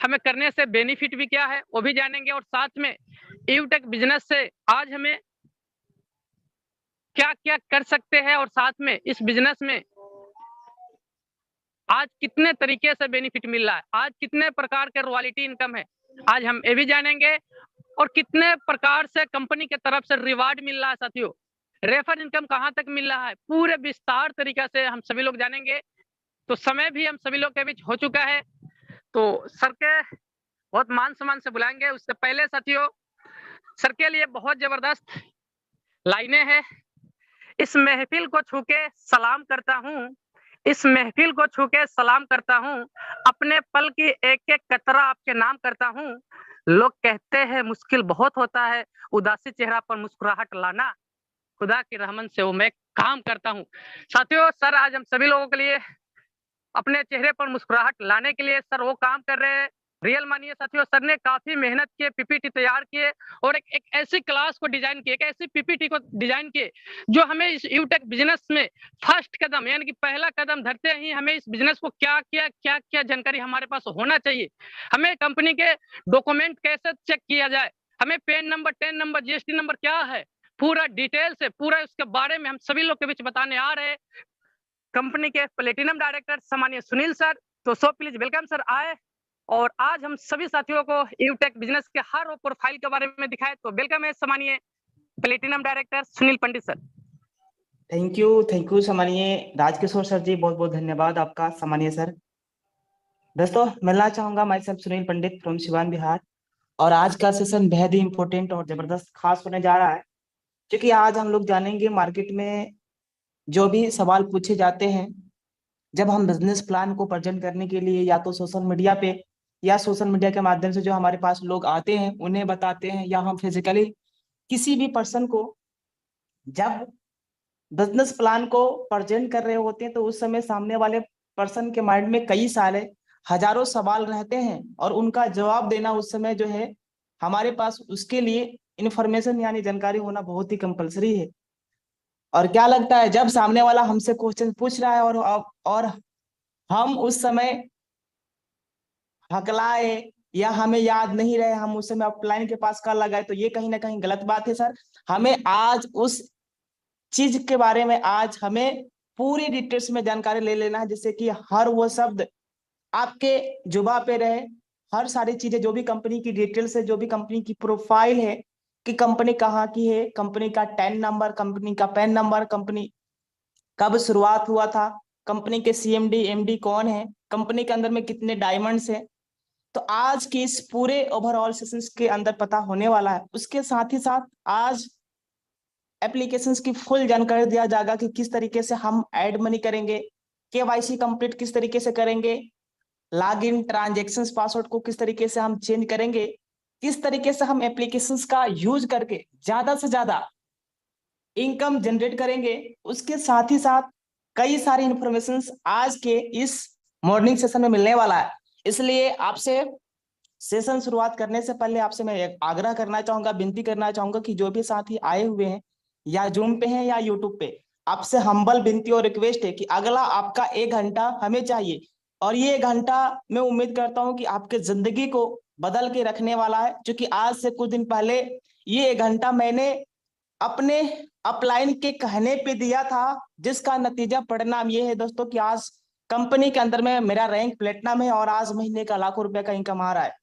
हमें करने से बेनिफिट भी क्या है वो भी जानेंगे, और साथ में यूटेक बिजनेस से आज हमें क्या क्या कर सकते हैं, और साथ में इस बिजनेस में आज कितने तरीके से बेनिफिट मिल रहा है, आज कितने प्रकार के रॉयल्टी इनकम है, आज हम ये भी जानेंगे। और कितने प्रकार से कंपनी की तरफ से रिवार्ड मिल रहा है साथियों, रेफर इनकम कहां तक मिल रहा है, पूरे विस्तार तरीके से हम सभी लोग जानेंगे। तो समय भी हम सभी लोग के बीच हो चुका है, तो सर के बहुत मान सम्मान से बुलाएंगे। उससे पहले साथियों, सर के लिए बहुत जबरदस्त लाइनें हैं। इस महफिल को छू के सलाम करता हूँ, इस महफिल को छू के सलाम करता हूँ, अपने पल की एक एक कतरा आपके नाम करता हूँ। लोग कहते हैं मुश्किल बहुत होता है उदासी चेहरा पर मुस्कुराहट लाना, खुदा की रहमत से वो मैं काम करता हूँ। साथियों, सर आज हम सभी लोगों के लिए अपने चेहरे पर मुस्कुराहट लाने के लिए सर वो काम कर रहे हैं। रियल मानिए साथियों, सर ने काफी मेहनत किए, पीपीटी तैयार किए, और एक ऐसी क्लास को डिजाइन किए, एक ऐसी पीपीटी को डिजाइन किए जो हमें इस यूटेक बिजनेस में फर्स्ट कदम यानी कि पहला कदम धरते ही हमें इस बिजनेस को क्या क्या जानकारी हमारे पास होना चाहिए, हमें कंपनी के डॉक्यूमेंट कैसे चेक किया जाए, हमें pan number, ten number, GST number क्या है, पूरा डिटेल से पूरा उसके बारे में हम सभी लोग के बीच बताने आ रहे हैं कंपनी के प्लेटिनम डायरेक्टर सम्मानीय सुनील सर। तो सो प्लीज वेलकम सर आए, और आज हम सभी साथियों को यूटेक बिजनेस के हर प्रोफाइल के बारे में दिखाए। तो वेलकम है सम्मानीय platinum director Sunil Pandit sir. Thank you सम्मानीय राजकिशोर सर जी, बहुत बहुत धन्यवाद आपका सम्मानीय सर। दोस्तों, मिलना चाहूंगा my self Sunil Pandit from Siwan Bihar. और आज का सेशन बेहद ही इंपॉर्टेंट और जबरदस्त खास होने जा रहा है, क्योंकि आज हम लोग जानेंगे मार्केट में जो भी सवाल पूछे जाते हैं जब हम बिजनेस प्लान को प्रेजेंट करने के लिए या तो सोशल मीडिया पे या सोशल मीडिया के माध्यम से जो हमारे पास लोग आते हैं उन्हें बताते हैं, या हम फिजिकली किसी भी पर्सन को जब बिजनेस प्लान को प्रेजेंट कर रहे होते हैं तो उस समय सामने वाले पर्सन के माइंड में कई सारे हजारों सवाल रहते हैं, और उनका जवाब देना उस समय जो है हमारे पास उसके लिए इंफॉर्मेशन यानी जानकारी होना बहुत ही कंपलसरी है। और क्या लगता है जब सामने वाला हमसे क्वेश्चन पूछ रहा है और हम उस समय हकलाए या हमें याद नहीं रहे, हम उस समय अपलाइन के पास कॉल लगाए, तो ये कहीं ना कहीं गलत बात है सर। हमें आज उस चीज के बारे में आज हमें पूरी डिटेल्स में जानकारी ले लेना है, जिससे कि हर वो शब्द आपके जुबा पे रहे। हर सारी चीजें जो भी कंपनी की डिटेल्स है, जो भी कंपनी की प्रोफाइल है, कि कंपनी कहाँ की है, कंपनी का टेन नंबर, कंपनी का पैन नंबर, कंपनी कब शुरुआत हुआ था, कंपनी के सीएमडी एमडी कौन है, कंपनी के अंदर में कितने डायमंड्स है, तो आज के इस पूरे ओवरऑल सेशंस के अंदर पता होने वाला है। उसके साथ ही साथ आज एप्लीकेशंस की फुल जानकारी दिया जाएगा कि किस तरीके से हम ऐड मनी करेंगे, केवाईसी कंप्लीट किस तरीके से करेंगे, लॉगिन ट्रांजैक्शंस पासवर्ड को किस तरीके से हम चेंज करेंगे, किस तरीके से हम एप्लीकेशंस का यूज करके ज्यादा से ज्यादा इनकम जनरेट करेंगे। उसके साथ ही साथ कई सारी इंफॉर्मेशन आज के इस मॉर्निंग सेशन में मिलने वाला है। इसलिए आपसे सेशन शुरुआत करने से पहले आपसे मैं एक आग्रह करना चाहूंगा, विनती करना चाहूंगा कि जो भी साथी आए हुए हैं या जूम पे हैं या यूट्यूब पे, आपसे हम्बल विनती और रिक्वेस्ट है कि अगला आपका 1 घंटा हमें चाहिए। और ये 1 घंटा मैं उम्मीद करता हूं कि आपके जिंदगी को बदल के रखने वाला है, क्योंकि आज से कुछ दिन पहले ये 1 घंटा मैंने अपने अपलाइन के कहने पे दिया था, जिसका नतीजा परिणाम ये है दोस्तों कि आज कंपनी के अंदर में मेरा रैंक प्लेटिनम है और आज महीने का लाखों रुपए का इनकम आ रहा है।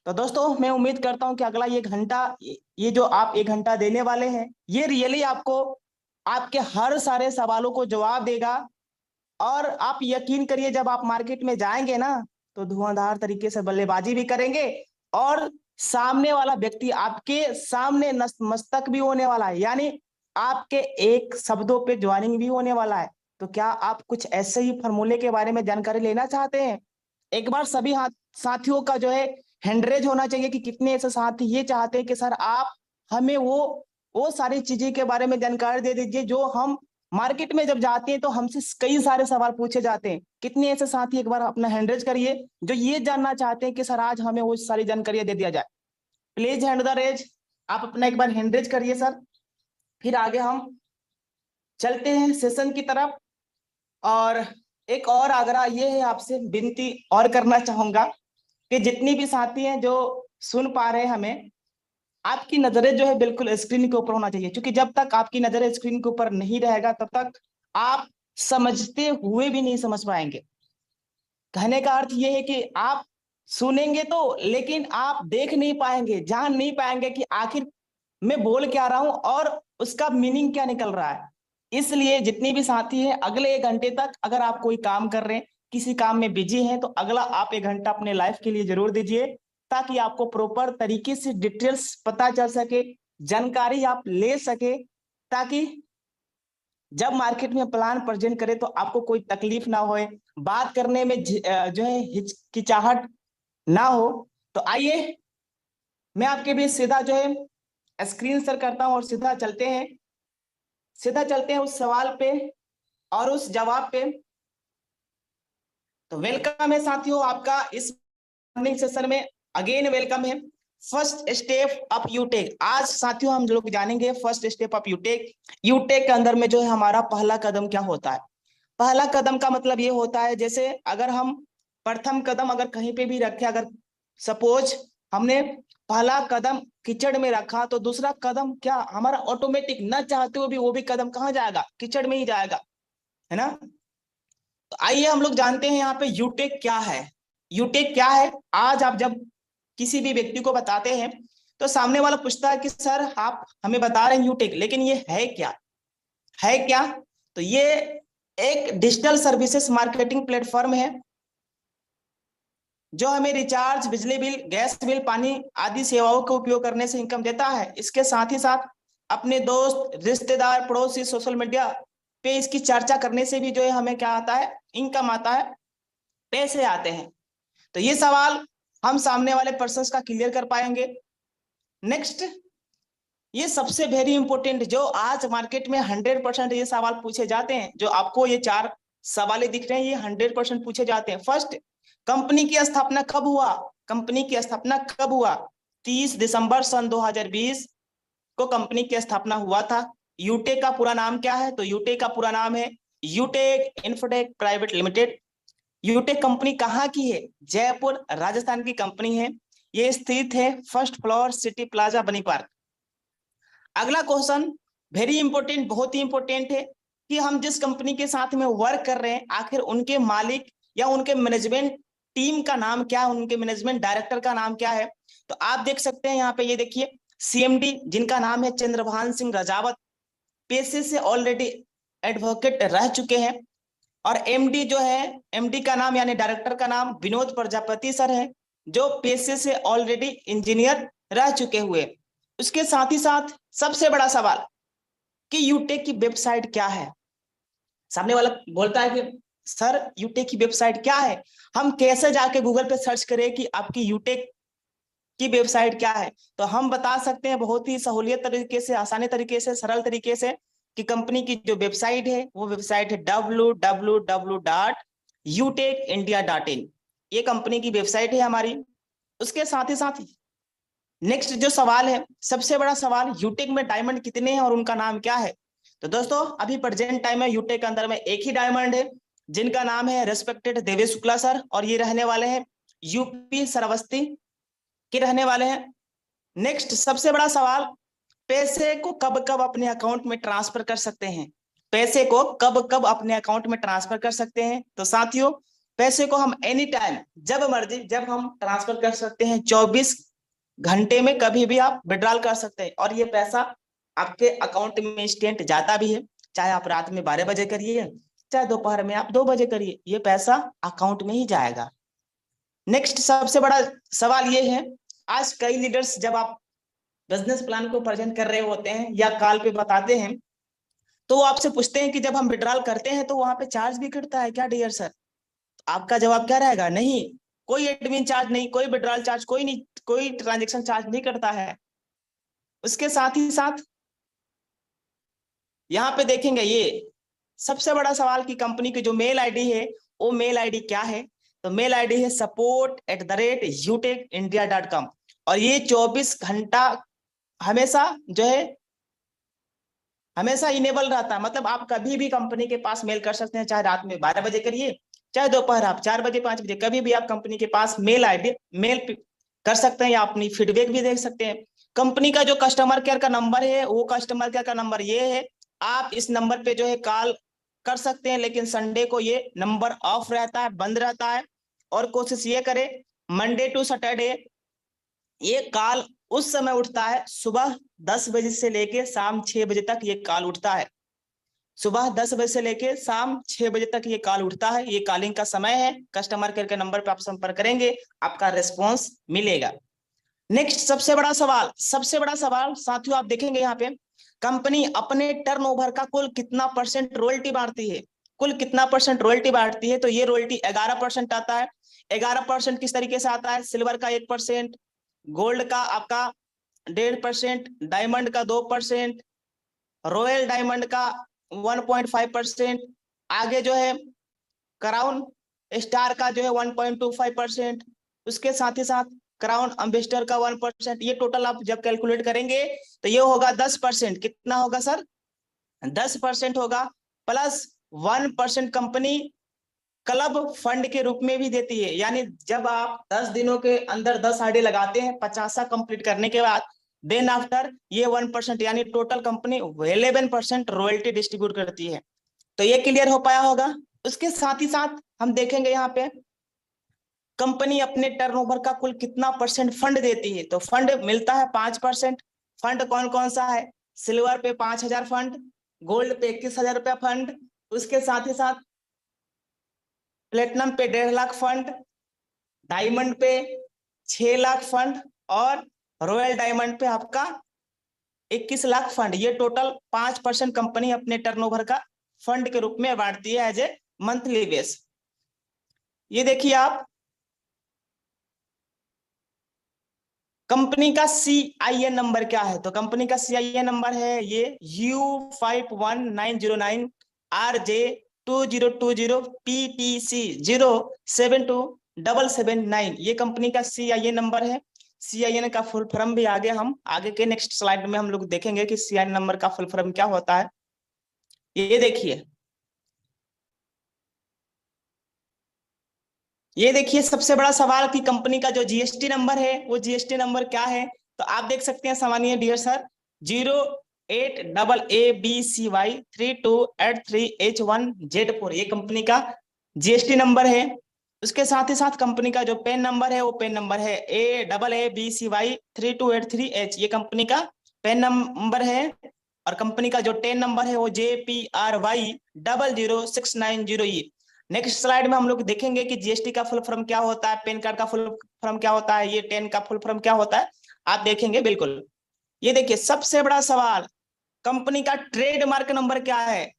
तो दोस्तों, मैं उम्मीद करता हूं कि अगला ये घंटा, ये जो आप 1 घंटा देने वाले हैं, ये रियली आपको आपके हर सारे सवालों को जवाब देगा। और आप यकीन करिए, जब आप मार्केट में जाएंगे ना, तो धुआंधार तरीके से बल्लेबाजी भी करेंगे, और सामने वाला व्यक्ति आपके सामने मस्तक भी होने वाला है, यानी आपके एक शब्दों पे ज्वाइनिंग भी होने वाला है। तो क्या आप कुछ ऐसे ही फॉर्मूले के बारे में जानकारी लेना चाहते हैं? एक बार सभी साथियों का जो है हैंडरेज होना चाहिए कि कितने ऐसे साथी ये चाहते हैं कि सर आप हमें वो सारी चीजें के बारे में जानकारी दे दीजिए जो हम मार्केट में जब जाते हैं तो हमसे कई सारे सवाल पूछे जाते हैं। कितने ऐसे साथी एक बार अपना हैंडरेज करिए जो ये जानना चाहते हैं कि सर आज हमें वो सारी जानकारी दे दिया जाए। प्लीज हैंड द रेज, आप अपना एक बार हैंडरेज करिए सर। फिर आगे हम चलते हैं सेशन की तरफ। और एक और आग्रह ये है, आपसे विनती और करना चाहूंगा कि जितनी भी साथी हैं जो सुन पा रहे हैं हमें, आपकी नजरें जो है बिल्कुल स्क्रीन के ऊपर होना चाहिए, क्योंकि जब तक आपकी नजरें स्क्रीन के ऊपर नहीं रहेगा तब तक आप समझते हुए भी नहीं समझ पाएंगे। कहने का अर्थ ये है कि आप सुनेंगे तो, लेकिन आप देख नहीं पाएंगे, जान नहीं पाएंगे कि आखिर मैं बोल क्या रहा हूं और उसका मीनिंग क्या निकल रहा है। इसलिए जितनी भी साथी हैं, अगले 1 घंटे तक अगर आप कोई काम कर रहे हैं, किसी काम में बिजी हैं, तो अगला आप 1 घंटा अपने लाइफ के लिए जरूर दीजिए, ताकि आपको प्रॉपर तरीके से डिटेल्स पता चल सके, जानकारी आप ले सके, ताकि जब मार्केट में प्लान प्रेजेंट करे तो आपको कोई तकलीफ ना होए, बात करने में जो है हिचकिचाहट ना हो। तो आइए मैं आपके बीच सीधा जो है स्क्रीन शेयर करता हूं और सीधा चलते हैं उस सवाल पे और उस जवाब पे। तो वेलकम है साथियों आपका इस मॉर्निंग सेशन में, अगेन वेलकम है। फर्स्ट स्टेप ऑफ यूटेक, आज साथियों हम लोग जानेंगे फर्स्ट स्टेप ऑफ यूटेक। यूटेक के अंदर में जो है हमारा पहला कदम क्या होता है। पहला कदम का मतलब ये होता है, जैसे अगर हम प्रथम कदम अगर कहीं पे भी रखे, अगर सपोज हमने पहला कदम कीचड़ में रखा, तो दूसरा कदम क्या हमारा ऑटोमेटिक न चाहते हुए भी वो भी कदम कहाँ जाएगा, कीचड़ में ही जाएगा, है ना। तो आइए हम लोग जानते हैं यहाँ पे यूटेक क्या है। यूटेक क्या है, आज आप जब किसी भी व्यक्ति को बताते हैं तो सामने वाला पूछता है कि सर आप हमें बता रहे हैं यूटेक, लेकिन ये है क्या, है क्या। तो ये एक डिजिटल सर्विसेज मार्केटिंग प्लेटफॉर्म है जो हमें रिचार्ज, बिजली बिल, गैस बिल, पानी आदि सेवाओं का उपयोग करने से इनकम देता है। इसके साथ ही साथ अपने दोस्त, रिश्तेदार, पड़ोसी, सोशल मीडिया पे इसकी चर्चा करने से भी जो है हमें क्या आता है, इनकम आता है, पैसे आते हैं। तो ये सवाल हम सामने वाले पर्सन का क्लियर कर पाएंगे। नेक्स्ट, ये सबसे वेरी इंपॉर्टेंट जो आज मार्केट में 100% ये सवाल पूछे जाते हैं, जो आपको ये 4 सवाल दिख रहे हैं, ये 100% पूछे जाते हैं। फर्स्ट, कंपनी की स्थापना कब हुआ। कंपनी की स्थापना कब हुआ, 30 दिसंबर सन 2020 को कंपनी की स्थापना हुआ था। यूटेक का पूरा नाम क्या है, तो यूटेक का पूरा नाम है यूटेक इन्फोटेक प्राइवेट लिमिटेड। यूटेक कंपनी कहाँ की है, जयपुर राजस्थान की कंपनी है। ये स्थित है फर्स्ट फ्लोर सिटी प्लाजा बनी पार्क। अगला क्वेश्चन वेरी इंपॉर्टेंट, बहुत ही इंपॉर्टेंट है कि हम जिस कंपनी के साथ में वर्क कर रहे हैं, आखिर उनके मालिक या उनके मैनेजमेंट टीम का नाम क्या है, उनके मैनेजमेंट डायरेक्टर का नाम क्या है। तो आप देख सकते हैं यहाँ पे, ये देखिए सीएमडी जिनका नाम है चंद्रभान सिंह राजावत, पेशे से ऑलरेडी एडवोकेट रह चुके हैं। और एमडी जो है, एमडी का नाम यानी डायरेक्टर का नाम विनोद प्रजापति सर है, जो पेशे से ऑलरेडी इंजीनियर रह चुके हुए। उसके साथ ही साथ सबसे बड़ा सवाल कि यूटेक की वेबसाइट क्या है। सामने वाला बोलता है कि सर यूटेक की वेबसाइट क्या है, हम कैसे जाके गूगल पे सर्च करें कि आपकी यूटेक की वेबसाइट क्या है। तो हम बता सकते हैं बहुत ही सहूलियत तरीके से, आसानी तरीके से, सरल तरीके से, कि कंपनी की जो वेबसाइट है वो वेबसाइट है www.utekindia.in। ये कंपनी की वेबसाइट है हमारी। उसके साथ ही साथ नेक्स्ट जो सवाल है, सबसे बड़ा सवाल, यूटेक में डायमंड कितने हैं और उनका नाम क्या है। तो दोस्तों अभी प्रेजेंट टाइम में यूटेक के अंदर में एक ही डायमंड है, जिनका नाम है रेस्पेक्टेड देवेश शुक्ला सर, और ये रहने वाले हैं यूपी श्रावस्ती के रहने वाले हैं। नेक्स्ट सबसे बड़ा सवाल, पैसे को कब कब अपने अकाउंट में ट्रांसफर कर सकते हैं। पैसे को कब कब अपने अकाउंट में ट्रांसफर कर सकते हैं। तो साथियों पैसे को हम एनी टाइम, जब मर्जी, जब हम ट्रांसफर कर सकते हैं। 24 घंटे में कभी भी आप विड्रॉल कर सकते हैं, और ये पैसा आपके अकाउंट में इंस्टेंट जाता भी है। चाहे आप रात में 12 बजे करिए, चाहे दोपहर में आप 2 बजे करिए, ये पैसा अकाउंट में ही जाएगा। नेक्स्ट सबसे बड़ा सवाल ये है, आज कई लीडर्स जब आप बिजनेस प्लान को प्रेजेंट कर रहे होते हैं या कॉल पे बताते हैं, तो वो आपसे पूछते हैं कि जब हम विड्रॉल करते हैं तो वहां पे चार्ज भी कटता है क्या डियर सर। आपका जवाब क्या रहेगा, नहीं, कोई एडमिन चार्ज नहीं, कोई विड्रॉल चार्ज, कोई नहीं, कोई ट्रांजेक्शन चार्ज नहीं करता है। उसके साथ ही साथ यहाँ पे देखेंगे, ये सबसे बड़ा सवाल की कंपनी की जो मेल आईडी है वो मेल आईडी क्या है। तो मेल आईडी है support@utekindia.com, और ये 24 घंटा हमेशा जो है हमेशा इनेबल रहता है। मतलब आप कभी भी कंपनी के पास मेल कर सकते हैं, चाहे रात में 12 बजे करिए, चाहे दोपहर आप 4 बजे 5 बजे कभी भी आप कंपनी के पास मेल कर सकते हैं या अपनी फीडबैक भी दे सकते हैं। कंपनी का जो कस्टमर केयर का नंबर है वो कस्टमर केयर का नंबर ये है, आप इस नंबर पे जो है कॉल कर सकते हैं, लेकिन संडे को ये नंबर ऑफ रहता है, बंद रहता है। और कोशिश ये करें मंडे टू सैटरडे ये कॉल उस समय उठता है, सुबह 10 बजे से लेके शाम 6 बजे तक ये कॉल उठता है। सुबह 10 बजे से लेके शाम 6 बजे तक ये कॉल उठता है, ये कॉलिंग का समय है। कस्टमर केयर के नंबर पे आप संपर्क करेंगे, आपका रिस्पॉन्स मिलेगा। नेक्स्ट सबसे बड़ा सवाल साथियों, आप देखेंगे यहाँ पे कंपनी अपने टर्नओवर का कुल कितना परसेंट रॉयल्टी बांटती है। कुल कितना परसेंट रॉयल्टी बांटती है, तो ये रॉयल्टी 11% आता है। 11% किस तरीके से आता है, सिल्वर का 1%, गोल्ड का आपका 1.5%, डायमंड का 2%, रॉयल डायमंड का 1.5%, आगे जो है क्राउन स्टार का जो है 1.25%, उसके साथ ही साथ क्राउन एम्बेसडर का 1%। ये टोटल आप जब कैलकुलेट करेंगे तो ये होगा 10%। कितना होगा सर, 10% होगा, प्लस 1% कंपनी क्लब फंड के रूप में भी देती है। यानी जब आप 10 दिनों के अंदर 10 आईडी लगाते हैं 50 कंप्लीट करने के बाद, देन आफ्टर ये 1%, यानी टोटल कंपनी 11% रॉयल्टी डिस्ट्रीब्यूट करती है। तो ये क्लियर हो पाया होगा। उसके साथ ही साथ हम देखेंगे यहाँ पे कंपनी अपने टर्नओवर का कुल कितना परसेंट फंड देती है, तो फंड मिलता है 5%। फंड कौन कौन सा है, सिल्वर पे 5,000 फंड, गोल्ड पे 21,000 रुपया फंड, उसके साथ ही साथ प्लेटिनम पे 1.5 लाख फंड, डायमंड पे 6 लाख फंड, और रॉयल डायमंड पे आपका 21 लाख फंड। ये टोटल 5% कंपनी अपने टर्नओवर का फंड के रूप में बांटती है एज ए मंथली बेस। ये देखिए आप कंपनी का CIN नंबर क्या है, तो कंपनी का CIN नंबर है ये U51909 RJ2020PTC072779। ये कंपनी का CIN नंबर है। CIN का फुल फॉर्म भी हम आगे के नेक्स्ट स्लाइड में हम लोग देखेंगे कि CIN नंबर का फुल फॉर्म क्या होता है। ये देखिए सबसे बड़ा सवाल कि कंपनी का जो GST नंबर है वो GST नंबर क्या है, तो आप देख सकते हैं सामान्य डियर सर 08ABCY3283H1Z4 ये कंपनी का GST नंबर है। उसके साथ ही साथ कंपनी का जो पेन नंबर है वो पेन नंबर है AAABCY3283H, ये कंपनी का पेन नंबर है। और कंपनी का जो टेन नंबर है वो JPRY00690E। नेक्स्ट स्लाइड में हम लोग देखेंगे कि GST का फुल फॉर्म क्या होता है, पैन कार्ड का फुल फॉर्म क्या होता है, ये 10 का फुल फॉर्म क्या होता है, आप देखेंगे बिल्कुल। ये देखिए सबसे बड़ा सवाल, कंपनी का ट्रेडमार्क नंबर क्या है।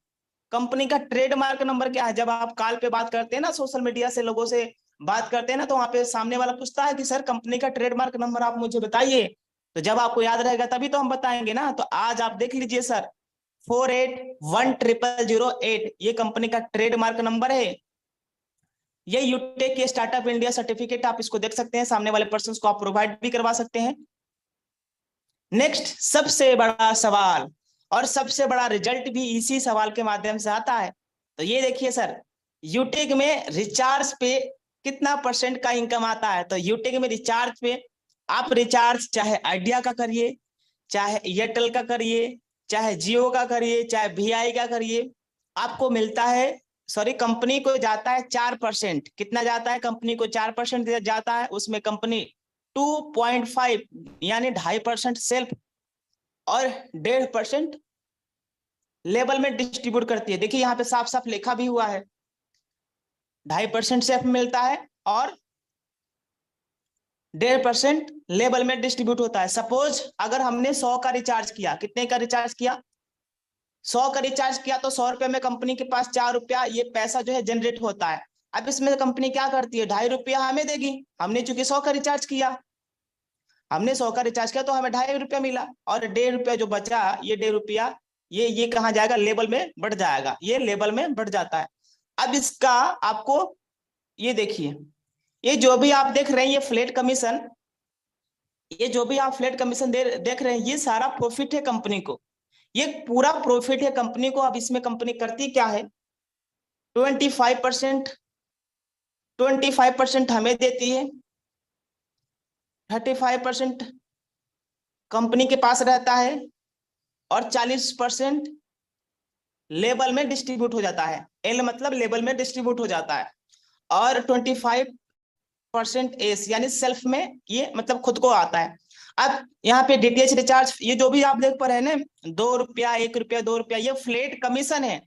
कंपनी का ट्रेडमार्क नंबर क्या है, जब आप कॉल पे बात करते हैं ना, सोशल मीडिया से लोगों से बात करते हैं ना, तो वहां पे सामने वाला पूछता है कि सर कंपनी का ट्रेडमार्क नंबर आप मुझे बताइए। तो जब आपको याद रहेगा तभी तो हम बताएंगे ना। तो आज आप देख लीजिए सर 48100008 ये कंपनी का ट्रेडमार्क नंबर है। ये यूटेक के स्टार्टअप इंडिया सर्टिफिकेट, आप इसको देख सकते हैं, सामने वाले पर्सन को आप प्रोवाइड भी करवा सकते हैं। नेक्स्ट सबसे बड़ा सवाल और सबसे बड़ा रिजल्ट भी इसी सवाल के माध्यम से आता है। तो ये देखिए सर यूटेक में रिचार्ज पे कितना परसेंट का इनकम आता है, तो यूटेक में रिचार्ज पे आप रिचार्ज चाहे आइडिया का करिए, चाहे एयरटेल का करिए, चाहे जियो का करिए, चाहे VI का करिए, आपको मिलता है, सॉरी कंपनी को जाता है 4%। कितना जाता है, कंपनी को 4% जाता है। उसमें कंपनी 2.5 यानी 2.5% सेल्फ और 1.5% लेवल में डिस्ट्रीब्यूट करती है। देखिए यहाँ पे साफ साफ लिखा भी हुआ है 2.5% सेल्फ मिलता है और 1.5% लेवल में डिस्ट्रीब्यूट होता है। सपोज अगर हमने 100 का रिचार्ज किया, कितने का रिचार्ज किया, 100 का रिचार्ज किया, तो 100 रुपए में कंपनी के पास 4 रुपया ये पैसा जो है जनरेट होता है। अब इसमें कंपनी क्या करती है, 2.5 रुपया हमें देगी। हमने चूंकि 100 का रिचार्ज किया, हमने 100 का रिचार्ज किया तो हमें 2.5 रुपया मिला, और 1.5 रुपया जो बचा, ये 1.5 रुपया ये कहाँ जाएगा, लेवल में बढ़ जाएगा, ये लेवल में बढ़ जाता है। अब इसका आपको ये देखिए, ये जो भी आप देख रहे हैं ये फ्लैट कमीशन, ये जो भी आप फ्लैट कमीशन देख रहे हैं ये सारा प्रॉफिट है कंपनी को, ये पूरा प्रॉफिट है कंपनी को। अब इसमें कंपनी करती क्या है, 25% 25% हमें देती है, 35% कंपनी के पास रहता है और 40% लेबल में डिस्ट्रीब्यूट हो जाता है। एल मतलब लेबल में डिस्ट्रीब्यूट हो जाता है, और 25% एस यानी सेल्फ में, ये मतलब खुद को आता है। अब यहाँ पे डीटीएच रिचार्ज, ये जो भी आप देख पा रहे हैं ना, 2 रुपया, 1 रुपया, 2 रुपया, ये फ्लैट कमीशन है।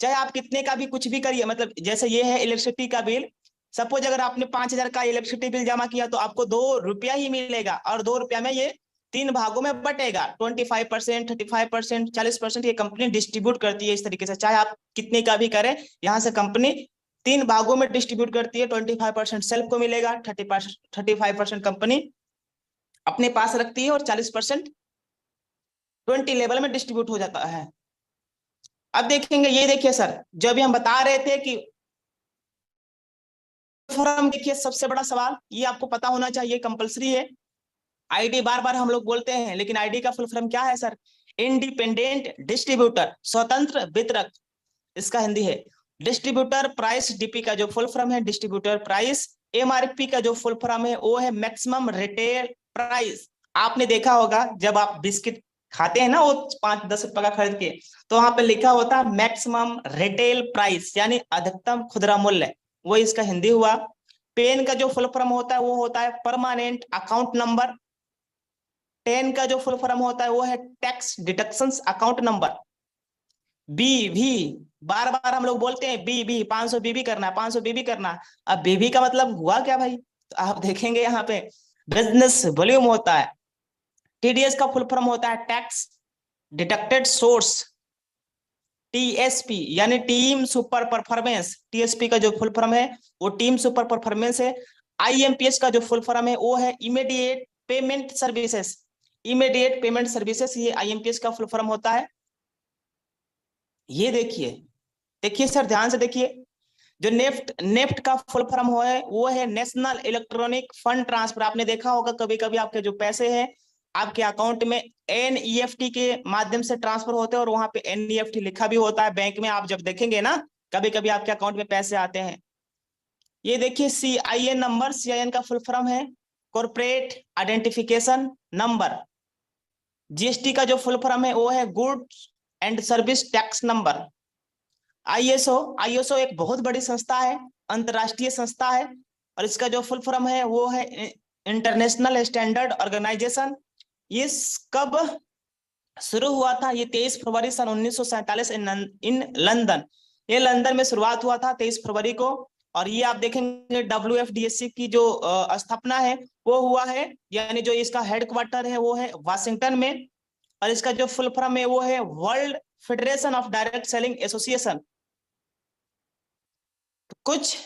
चाहे आप कितने का भी कुछ भी करिए, मतलब जैसे ये है इलेक्ट्रिसिटी का बिल, सपोज अगर आपने 5,000 का इलेक्ट्रिसिटी बिल जमा किया तो आपको 2 रुपया ही मिलेगा, और 2 रुपया में ये 3 भागों में बटेगा। 25%, 35%, 40% ये कंपनी डिस्ट्रीब्यूट करती है इस तरीके से। चाहे आप कितने का भी करें, यहाँ से कंपनी 3 भागों में डिस्ट्रीब्यूट करती है। 25% सेल्फ को मिलेगा, 35% कंपनी अपने पास रखती है, और 40% 20 लेवल में डिस्ट्रीब्यूट हो जाता है। अब देखेंगे, ये देखिए सर, जो अभी हम बता रहे थे कि फर्म, देखिए सबसे बड़ा सवाल ये आपको पता होना चाहिए, कंपलसरी है। आईडी बार बार हम लोग बोलते हैं, लेकिन आईडी का फुल फॉर्म क्या है सर? इंडिपेंडेंट डिस्ट्रीब्यूटर, स्वतंत्र वितरक, इसका हिंदी है। डिस्ट्रीब्यूटर प्राइस, डीपी का जो फुल फॉर्म है डिस्ट्रीब्यूटर प्राइस। एमआरपी का जो फुल फॉर्म है वो है मैक्सिमम रिटेल प्राइस। आपने देखा होगा जब आप बिस्किट खाते हैं ना, वो 5-10 रुपए का खरीद के, तो वहां पे लिखा होता है मैक्सिमम रिटेल प्राइस, यानी अधिकतम खुदरा मूल्य, वो इसका हिंदी हुआ। पेन का जो फुल फॉर्म होता है वो होता है परमानेंट अकाउंट नंबर। टेन का जो फुल फॉर्म होता है वो है टैक्स डिडक्शंस अकाउंट नंबर। बी भी बार बार हम लोग बोलते हैं, बी भी 500 बीबी करना, 500 बीबी करना। अब बीबी का मतलब हुआ क्या भाई? तो आप देखेंगे यहाँ पे बिजनेस वॉल्यूम होता है। टीडीएस का फुल फॉर्म होता है टैक्स डिडक्टेड सोर्स, टीएसपी यानी टीम सुपर परफॉर्मेंस। टीएसपी का जो फुल फॉर्म है वो टीम सुपर परफॉर्मेंस है। आईएमपीएस का जो फुल फॉर्म है वो है immediate payment services. Immediate payment services, ये आईएमपीएस का फुल फॉर्म होता है। ये देखिए, देखिए सर ध्यान से देखिए, जो नेफ्ट का फुल फॉर्म वो है नेशनल इलेक्ट्रॉनिक फंड ट्रांसफर। आपने देखा होगा कभी कभी आपके जो पैसे हैं आपके अकाउंट में एनईएफटी के माध्यम से ट्रांसफर होते हैं, और वहां पे एनईएफटी लिखा भी होता है। बैंक में आप जब देखेंगे ना, कभी कभी आपके अकाउंट में पैसे आते हैं। ये देखिए सीआईएन नंबर, सीआईएन का फुल फॉर्म है कॉर्पोरेट आइडेंटिफिकेशन नंबर। जीएसटी का जो फुल फॉर्म है वो है goods and service tax number. ISO एक बहुत बड़ी संस्था है, अंतरराष्ट्रीय संस्था है, और इसका जो फुल फॉर्म है वो है इंटरनेशनल स्टैंडर्ड ऑर्गेनाइजेशन। ये कब शुरू हुआ था? ये 23 फरवरी सन 1947 इन लंदन। ये लंदन में शुरुआत हुआ था 23 फरवरी को। और ये आप देखेंगे WFDSC की जो स्थापना है वो हुआ है, यानी जो इसका हेडक्वार्टर है वो है वाशिंगटन में, और इसका जो फुल फॉर्म है वो है world federation of direct selling association. कुछ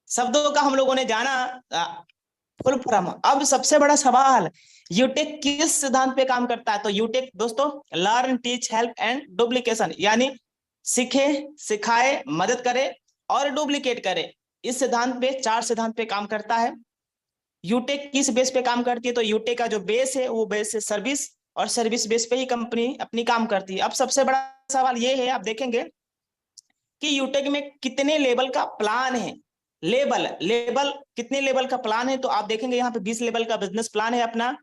शब्दों का हम लोगों ने जाना फुल फॉर्म। अब सबसे बड़ा सवाल, यूटेक किस सिद्धांत पे काम करता है? तो यूटेक दोस्तों learn teach help and duplication, यानी सीखे, सिखाए, मदद करे और डुप्लीकेट करे, इस सिद्धांत पे, 4 सिद्धांत पे काम करता है। यूटेक किस बेस पे काम करती है? तो यूटेक का जो बेस है वो बेस है सर्विस, और सर्विस बेस पे ही कंपनी अपनी काम करती है। अब सबसे बड़ा सवाल ये है, आप देखेंगे कि यूटेक में कितने लेवल का प्लान है। लेवल कितने लेवल का प्लान है? तो आप देखेंगे यहाँ पे 20 लेवल का बिजनेस प्लान है अपना।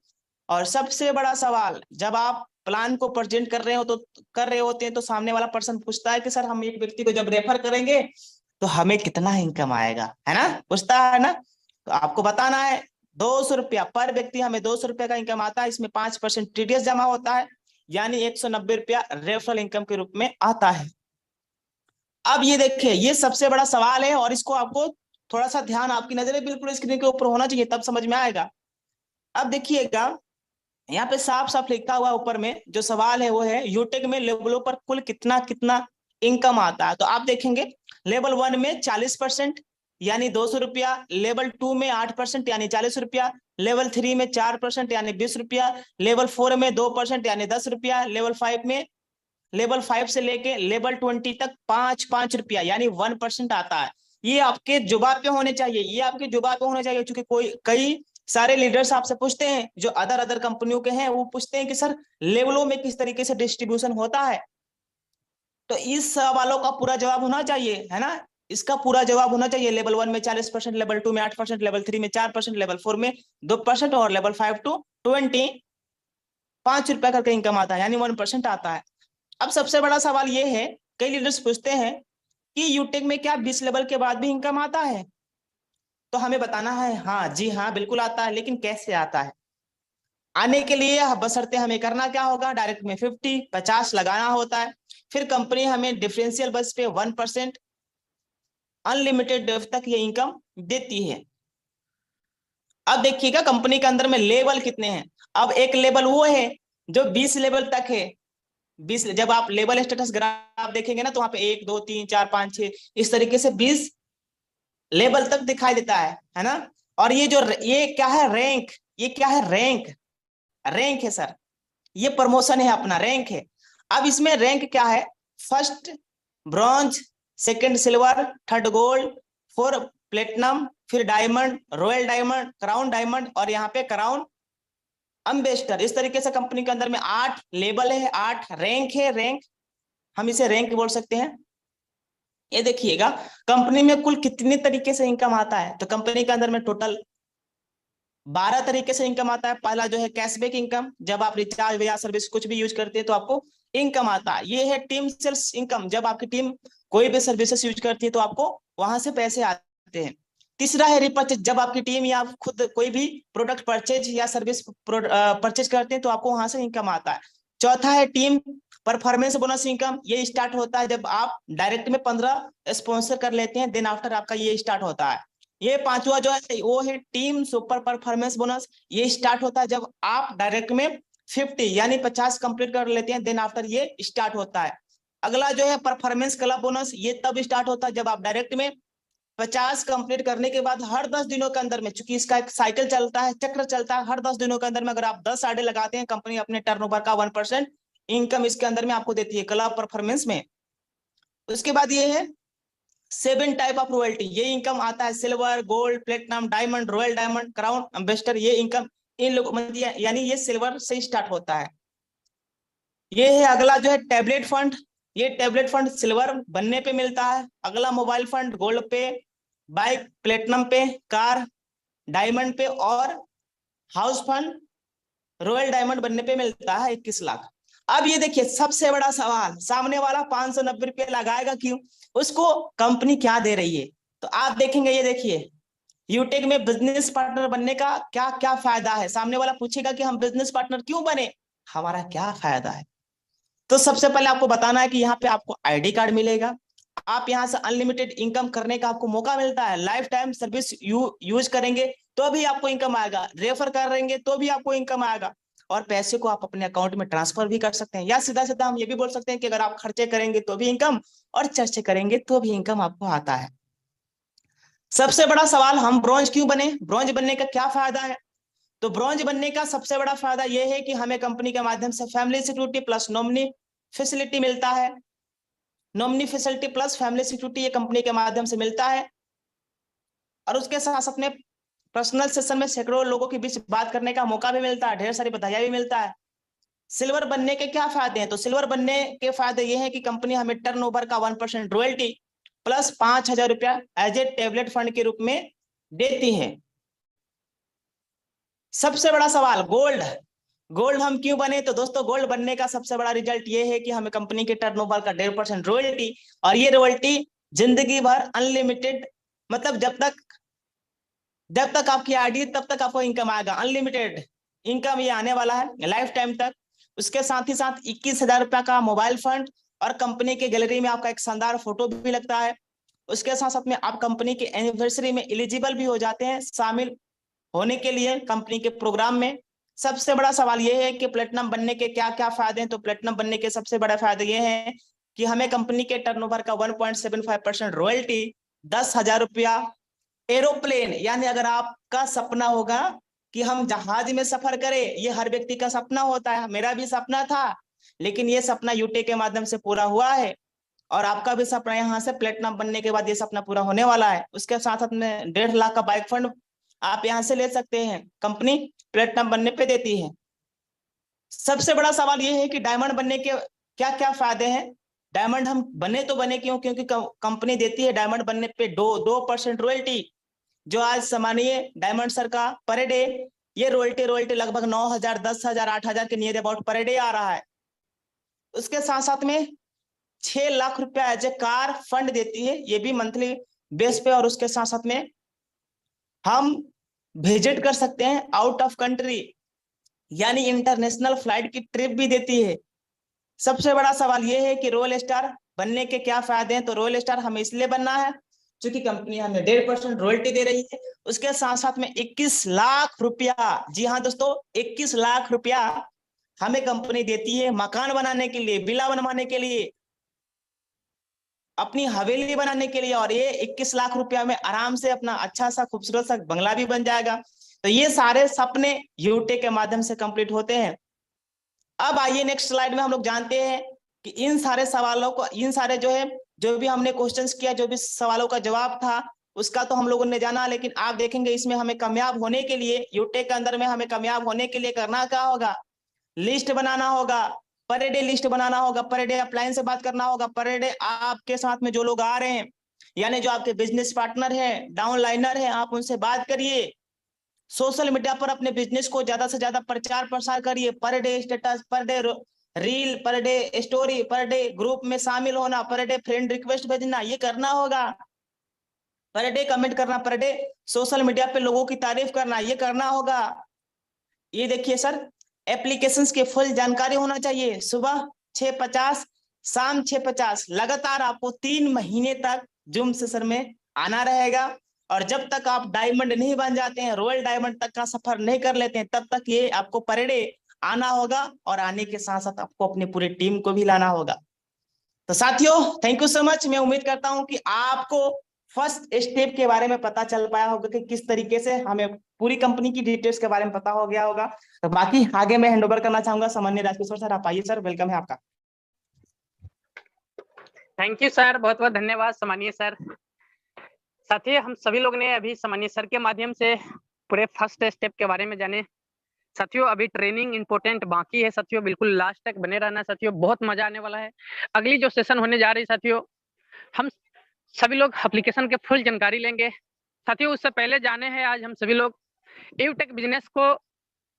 और सबसे बड़ा सवाल, जब आप प्लान को प्रेजेंट कर रहे होते हैं तो सामने वाला पर्सन पूछता है कि सर हम एक व्यक्ति को जब रेफर करेंगे तो हमें कितना इनकम आएगा, है ना? पूछता है ना। तो आपको बताना है 200 रुपया पर व्यक्ति, हमें 200 रुपया का इनकम आता है, इसमें 5% टीडीएस जमा होता है, यानी 190 रुपया रेफरल इनकम के रूप में आता है। अब ये देखिए, ये सबसे बड़ा सवाल है, और इसको आपको थोड़ा सा ध्यान, आपकी नजरें बिल्कुल स्क्रीन के ऊपर होना चाहिए, तब समझ में आएगा। अब देखिएगा, यहाँ पे साफ साफ लिखा हुआ ऊपर में जो सवाल है वो है यूटेक में लेवलों पर कुल कितना कितना इनकम आता है। तो आप देखेंगे लेवल 1 में 40% यानी 200 रुपया, लेवल 2 में 8% यानी 40 रुपया, लेवल 3 में 4% यानी 20 रुपया, लेवल 4 में 2% यानी 10 रुपया, लेवल 5 से लेके लेवल 20 तक 5 रुपया यानी 1% आता है। ये आपके जुबान पे होने चाहिए, ये आपके जुबान पे होने चाहिए, क्योंकि कई सारे लीडर्स आपसे पूछते हैं जो अदर कंपनियों के हैं, वो पूछते हैं कि सर लेवलों में किस तरीके से डिस्ट्रीब्यूशन होता है। तो इस सवालों का पूरा जवाब होना चाहिए, है ना? इसका पूरा जवाब होना चाहिए। लेवल 1 में 40%, लेवल 2 में 8%, लेवल 3 में 4%, लेवल 4 में 2% और लेवल 5 to 20 ₹5 करके इनकम आता है, यानी 1% आता है। अब सबसे बड़ा सवाल ये है, कई लीडर्स पूछते हैं कि यूटेक में क्या 20 लेवल के बाद भी इनकम आता है? तो हमें बताना है हाँ जी हाँ बिल्कुल आता है, लेकिन कैसे आता है? आने के लिए बशर्ते हमें करना क्या होगा, डायरेक्ट में 50 लगाना होता है। फिर कंपनी हमें डिफरेंशियल बस पे 1% अनलिमिटेड तक ये इनकम देती है। अब देखिएगा कंपनी के अंदर में लेवल कितने हैं। अब एक लेवल वो है जो 20 लेवल तक है। 20, जब आप लेवल स्टेटस ग्राफ देखेंगे ना, तो वहां पे 1 2 3 4 5 6 इस तरीके से 20 लेवल तक दिखाई देता है ना। और ये जो ये क्या है, रैंक, ये क्या है, रैंक, रैंक है सर, ये प्रमोशन है अपना, रैंक है। अब इसमें रैंक क्या है, first bronze, second silver, third gold, four platinum, फिर diamond, royal diamond, crown diamond और यहाँ पे क्राउन एम्बेसडर। इस तरीके से कंपनी के अंदर में 8 लेवल है, 8 रैंक है, रैंक, हम इसे रैंक बोल सकते हैं। ये देखिएगा कंपनी में कुल कितने तरीके से इनकम आता है। तो कंपनी के अंदर में टोटल 12 तरीके से इनकम आता है। पहला जो है कैशबैक इनकम, जब आप रिचार्ज या सर्विस कुछ भी यूज करते हैं तो आपको इनकम आता है। ये है टीम सेल्स इनकम, जब आपकी टीम कोई भी सर्विसेज यूज करती है तो आपको वहां से पैसे आते हैं। तीसरा है रिपर्चेज, जब आपकी टीम या खुद कोई भी प्रोडक्ट परचेज या सर्विस परचेज करते हैं तो आपको वहां से इनकम आता है। चौथा है टीम परफॉर्मेंस बोनस इनकम, ये स्टार्ट होता है जब आप डायरेक्ट में 15 स्पॉन्सर कर लेते हैं, देन आफ्टर आपका ये स्टार्ट होता है। ये पांचवा जो है वो है टीम सुपर परफॉर्मेंस बोनस, ये स्टार्ट होता है जब आप डायरेक्ट में 50 यानी 50 कंप्लीट कर लेते हैं, देन आफ्टर ये स्टार्ट होता है। अगला जो है परफॉर्मेंस क्लब बोनस, ये तब स्टार्ट होता है जब आप डायरेक्ट में 50 कंप्लीट करने के बाद हर 10 दिनों के अंदर में, चूंकि इसका एक साइकिल चलता है, चक्र चलता है, हर 10 दिनों के अंदर में अगर आप 10 आडे लगाते हैं, कंपनी अपने टर्नओवर का 1% इनकम इसके अंदर में आपको देती है क्लब परफॉर्मेंस में। उसके बाद ये है 7 टाइप ऑफ रॉयल्टी, ये इनकम आता है silver, gold, platinum, diamond, royal diamond, crown ambassador, ये इनकम इन लोगों यानी ये सिल्वर से स्टार्ट होता है। ये है अगला जो है टैबलेट फंड, ये टैबलेट फंड सिल्वर बनने पे मिलता है। अगला मोबाइल फंड गोल्ड पे, बाइक प्लेटिनम पे, कार डायमंड पे और हाउस फंड रॉयल डायमंड बनने पे मिलता है 21 लाख। अब ये देखिए सबसे बड़ा सवाल, सामने वाला 590 रुपये लगाएगा क्यों, उसको कंपनी क्या दे रही है? तो आप देखेंगे, ये देखिए यूटेक में बिजनेस पार्टनर बनने का क्या क्या फायदा है। सामने वाला पूछेगा कि हम बिजनेस पार्टनर क्यों बने, हमारा क्या फायदा है। तो सबसे पहले आपको बताना है कि यहाँ पे आपको आईडी कार्ड मिलेगा, आप यहाँ से अनलिमिटेड इनकम करने का आपको मौका मिलता है। लाइफ टाइम सर्विस यूज करेंगे तो भी आपको इनकम आएगा, रेफर करेंगे तो भी आपको इनकम आएगा, और पैसे को आप अपने अकाउंट में ट्रांसफर भी कर सकते हैं। या सीधा सीधा हम ये भी बोल सकते हैं कि अगर आप खर्चे करेंगे तो भी इनकम और चर्चे करेंगे तो भी इनकम आपको आता है। सबसे बड़ा सवाल, हम ब्रॉन्ज क्यों बने, ब्रॉन्ज बनने का क्या फायदा है? तो ब्रॉन्ज बनने का सबसे बड़ा फायदा यह है कि हमें कंपनी के माध्यम से family security plus nominee facility मिलता है। Nominee facility plus family security ये कंपनी के माध्यम से मिलता है, और उसके साथ अपने पर्सनल सेशन में सैकड़ों लोगों के बीच बात करने का मौका भी मिलता है, ढेर सारी बधाइयां भी मिलता है। सिल्वर बनने के क्या फायदे हैं? तो सिल्वर बनने के फायदे ये हैं कि कंपनी हमें टर्नओवर का 1% रॉयल्टी प्लस 5,000 रुपया एज ए टेबलेट फंड के रूप में देती है। सबसे बड़ा सवाल गोल्ड, गोल्ड हम क्यों बने? तो दोस्तों गोल्ड बनने का सबसे बड़ा रिजल्ट ये है कि हमें कंपनी के टर्नओवर का 1.5% रॉयल्टी, और ये रॉयल्टी जिंदगी भर अनलिमिटेड, मतलब जब तक आपकी आईडी तब तक आपको इनकम आएगा, अनलिमिटेड इनकम ये आने वाला है लाइफ टाइम तक। उसके साथ ही साथ 21,000 रुपया का मोबाइल फंड, और कंपनी के गैलरी में आपका एक शानदार फोटो भी लगता है। उसके साथ साथ में आप कंपनी के एनिवर्सरी में एलिजिबल भी हो जाते हैं शामिल होने के लिए कंपनी के प्रोग्राम में। सबसे बड़ा सवाल यह है कि प्लेटिनम बनने के क्या क्या फायदे हैं? तो प्लेटिनम बनने के सबसे बड़ा फायदे ये हैं कि हमें कंपनी के टर्नओवर का 1.75% रॉयल्टी, 10,000 रुपया एरोप्लेन, यानी अगर आपका सपना होगा कि हम जहाज में सफर करें, ये हर व्यक्ति का सपना होता है, मेरा भी सपना था, लेकिन ये सपना यूटे के माध्यम से पूरा हुआ है, और आपका भी सपना यहाँ से प्लेटिनम बनने के बाद ये सपना पूरा होने वाला है। उसके साथ साथ में 1.5 लाख का बाइक फंड आप यहाँ से ले सकते हैं, कंपनी प्लेटिनम बनने पे देती है। सबसे बड़ा सवाल ये है कि डायमंड बनने के क्या क्या फायदे हैं? डायमंड हम बने तो बने क्यों? क्योंकि कंपनी देती है डायमंड बनने पे 2% रॉयल्टी, जो आज सम्मानीय डायमंड सर का पर डे ये रॉयल्टी लगभग 9,000, 10,000, 8,000 के नियर अबाउट पर डे आ रहा है। उसके साथ साथ में 6 लाख रुपया एज ए कार फंड देती है, ये भी मंथली बेस पे। और उसके साथ साथ में हम विजिट कर सकते हैं आउट ऑफ कंट्री, यानी इंटरनेशनल फ्लाइट की ट्रिप भी देती है। सबसे बड़ा सवाल यह है कि रॉयल स्टार बनने के क्या फायदे हैं? तो रॉयल स्टार हमें इसलिए बनना है क्योंकि कंपनी हमें 1.5% रॉयल्टी दे रही है। उसके साथ साथ में 21 लाख रुपया, जी हाँ दोस्तों, 21 लाख रुपया हमें कंपनी देती है मकान बनाने के लिए, विला बनवाने के लिए, अपनी हवेली बनाने के लिए। और ये 21 लाख रुपया में आराम से अपना अच्छा सा खूबसूरत सा बंगला भी बन जाएगा। तो ये सारे सपने यूटेक के माध्यम से कंप्लीट होते हैं। अब आइए नेक्स्ट स्लाइड में हम लोग जानते हैं कि इन सारे सवालों को, इन सारे जो भी हमने क्वेश्चंस किया, जो भी सवालों का जवाब था उसका तो हम लोगों ने जाना, लेकिन आप देखेंगे इसमें हमें कामयाब होने के लिए, यूटेक के अंदर में हमें कामयाब होने के लिए करना क्या होगा? लिस्ट बनाना होगा, पर डे लिस्ट बनाना होगा, पर डे अपलाइन से बात करना होगा, पर डे आपके साथ में जो लोग आ रहे हैं, यानी जो आपके बिजनेस पार्टनर है, डाउनलाइनर है, आप उनसे बात करिए। सोशल मीडिया पर अपने बिजनेस को ज्यादा से ज्यादा प्रचार प्रसार करिए। Per day status, per day reel, per day story, per day group में शामिल होना, पर डे फ्रेंड रिक्वेस्ट भेजना, ये करना होगा। पर डे कमेंट करना, पर डे सोशल मीडिया पे लोगों की तारीफ करना, ये करना होगा। ये देखिए सर, एप्लीकेशंस की फुल जानकारी होना चाहिए। सुबह 6:50, शाम 6:50, लगातार आपको 3 महीने तक जूम सेशन में आना रहेगा। और जब तक आप डायमंड नहीं बन जाते हैं, रॉयल डायमंड तक का सफर नहीं कर लेते हैं, तब तक ये आपको पर डे आना होगा। और आने के साथ साथ आपको अपनी पूरी टीम को भी लाना होगा। तो साथियों, थैंक यू सो मच। मैं उम्मीद करता हूं कि आपको फर्स्ट स्टेप के बारे में पता चल पाया होगा कि किस तरीके से हमें पूरी कंपनी की डिटेल्स के बारे में पता हो गया होगा। तो बाकी आगे मैं हैंडओवर करना चाहूंगा सामान्य राजकिशोर सर। आप आइए सर, वेलकम है आपका। थैंक यू सर, बहुत बहुत धन्यवाद सामान्य सर। साथियों, हम सभी लोग ने अभी सामान्य सर के माध्यम से पूरे फर्स्ट स्टेप के बारे में जाने। साथियों, अभी ट्रेनिंग इंपॉर्टेंट बाकी है साथियों, बिल्कुल लास्ट तक बने रहना साथियों, बहुत मजा आने वाला है। अगली जो सेशन होने जा रही है साथियों, हम सभी लोग एप्लीकेशन के फुल जानकारी लेंगे साथियों। उससे पहले जाने हैं आज हम सभी लोग यूटेक बिजनेस को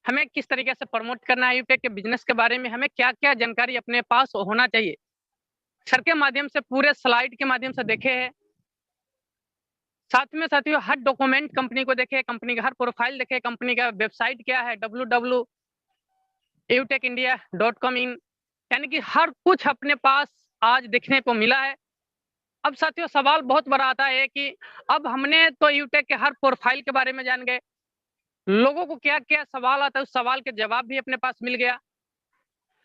हमें किस तरीके से प्रमोट करना है, यूटेक के बिजनेस के बारे में हमें क्या क्या जानकारी अपने पास होना चाहिए। सर के माध्यम से पूरे स्लाइड के माध्यम से देखे हैं। साथ में साथियों हर डॉक्यूमेंट कंपनी को देखे, कंपनी का हर प्रोफाइल देखे, कंपनी का वेबसाइट क्या है www.eutecindia.com इन, यानी कि हर कुछ अपने पास आज देखने को मिला है। अब साथियों सवाल बहुत बड़ा आता है कि अब हमने तो यूटेक के हर प्रोफाइल के बारे में जान गए, लोगों को क्या क्या सवाल आता है उस सवाल के जवाब भी अपने पास मिल गया।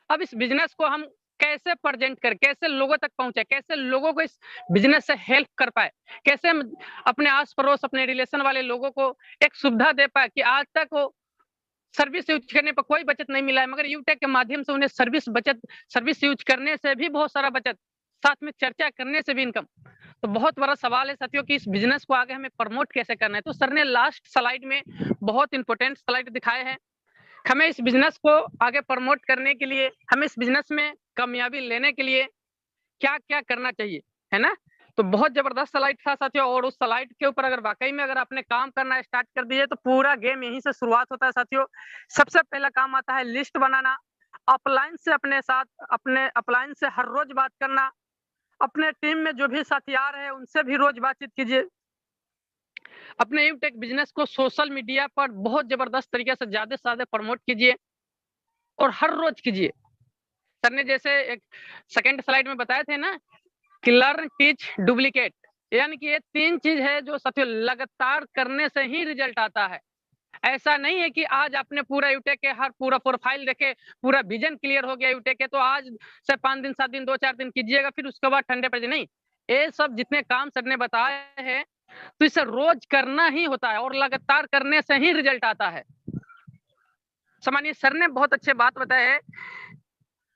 अब इस बिजनेस को हम कैसे प्रेजेंट करें, कैसे लोगों तक पहुंचे, कैसे लोगों को इस बिजनेस से हेल्प कर पाए, कैसे हम अपने आस पड़ोस अपने रिलेशन वाले लोगों को एक सुविधा दे पाए कि आज तक वो सर्विस यूज करने पर कोई बचत नहीं मिला है, मगर यूटेक के माध्यम से उन्हें सर्विस यूज करने से भी बहुत सारा बचत, साथ में चर्चा करने से भी इनकम। तो बहुत बड़ा सवाल है साथियों कि इस बिजनेस को आगे हमें प्रमोट कैसे करना है। तो सर ने लास्ट स्लाइड में बहुत इंपॉर्टेंट स्लाइड दिखाए हैं। हमें इस बिजनेस को आगे प्रमोट करने के लिए, हमें इस बिजनेस में कामयाबी लेने के लिए क्या क्या करना चाहिए, है ना। तो बहुत जबरदस्त स्लाइड था साथियों, और उस स्लाइड के ऊपर अगर वाकई में अगर आपने काम करना स्टार्ट कर दिए तो पूरा गेम यहीं से शुरुआत होता है साथियों। सबसे पहला काम आता है लिस्ट बनाना, अपलाइन से अपने साथ, अपने अपलाइन से हर रोज बात करना, अपने टीम में जो भी साथी आ रहे हैं उनसे भी रोज बातचीत कीजिए। अपने यूटेक बिजनेस को सोशल मीडिया पर बहुत जबरदस्त तरीके से ज्यादा प्रमोट कीजिए और हर रोज कीजिए। सर ने जैसे एक सेकंड स्लाइड में बताए थे ना कि लर्न, टीच, डुप्लीकेट, यानी कि ये 3 चीज है जो साथियों लगातार करने से ही रिजल्ट आता है। ऐसा नहीं है कि आज आपने पूरा यूटेक के हर पूरा प्रोफाइल देखे, पूरा विजन क्लियर हो गया यूटेक के, तो आज से 5 दिन 7 दिन 2-4 दिन कीजिएगा फिर उसके बाद ठंडे पड़ जाए, नहीं। ये सब जितने काम सर ने बताए हैं तो इसे रोज करना ही होता है और लगातार करने से ही रिजल्ट आता है। सामान्य सर ने बहुत अच्छे बात बताए है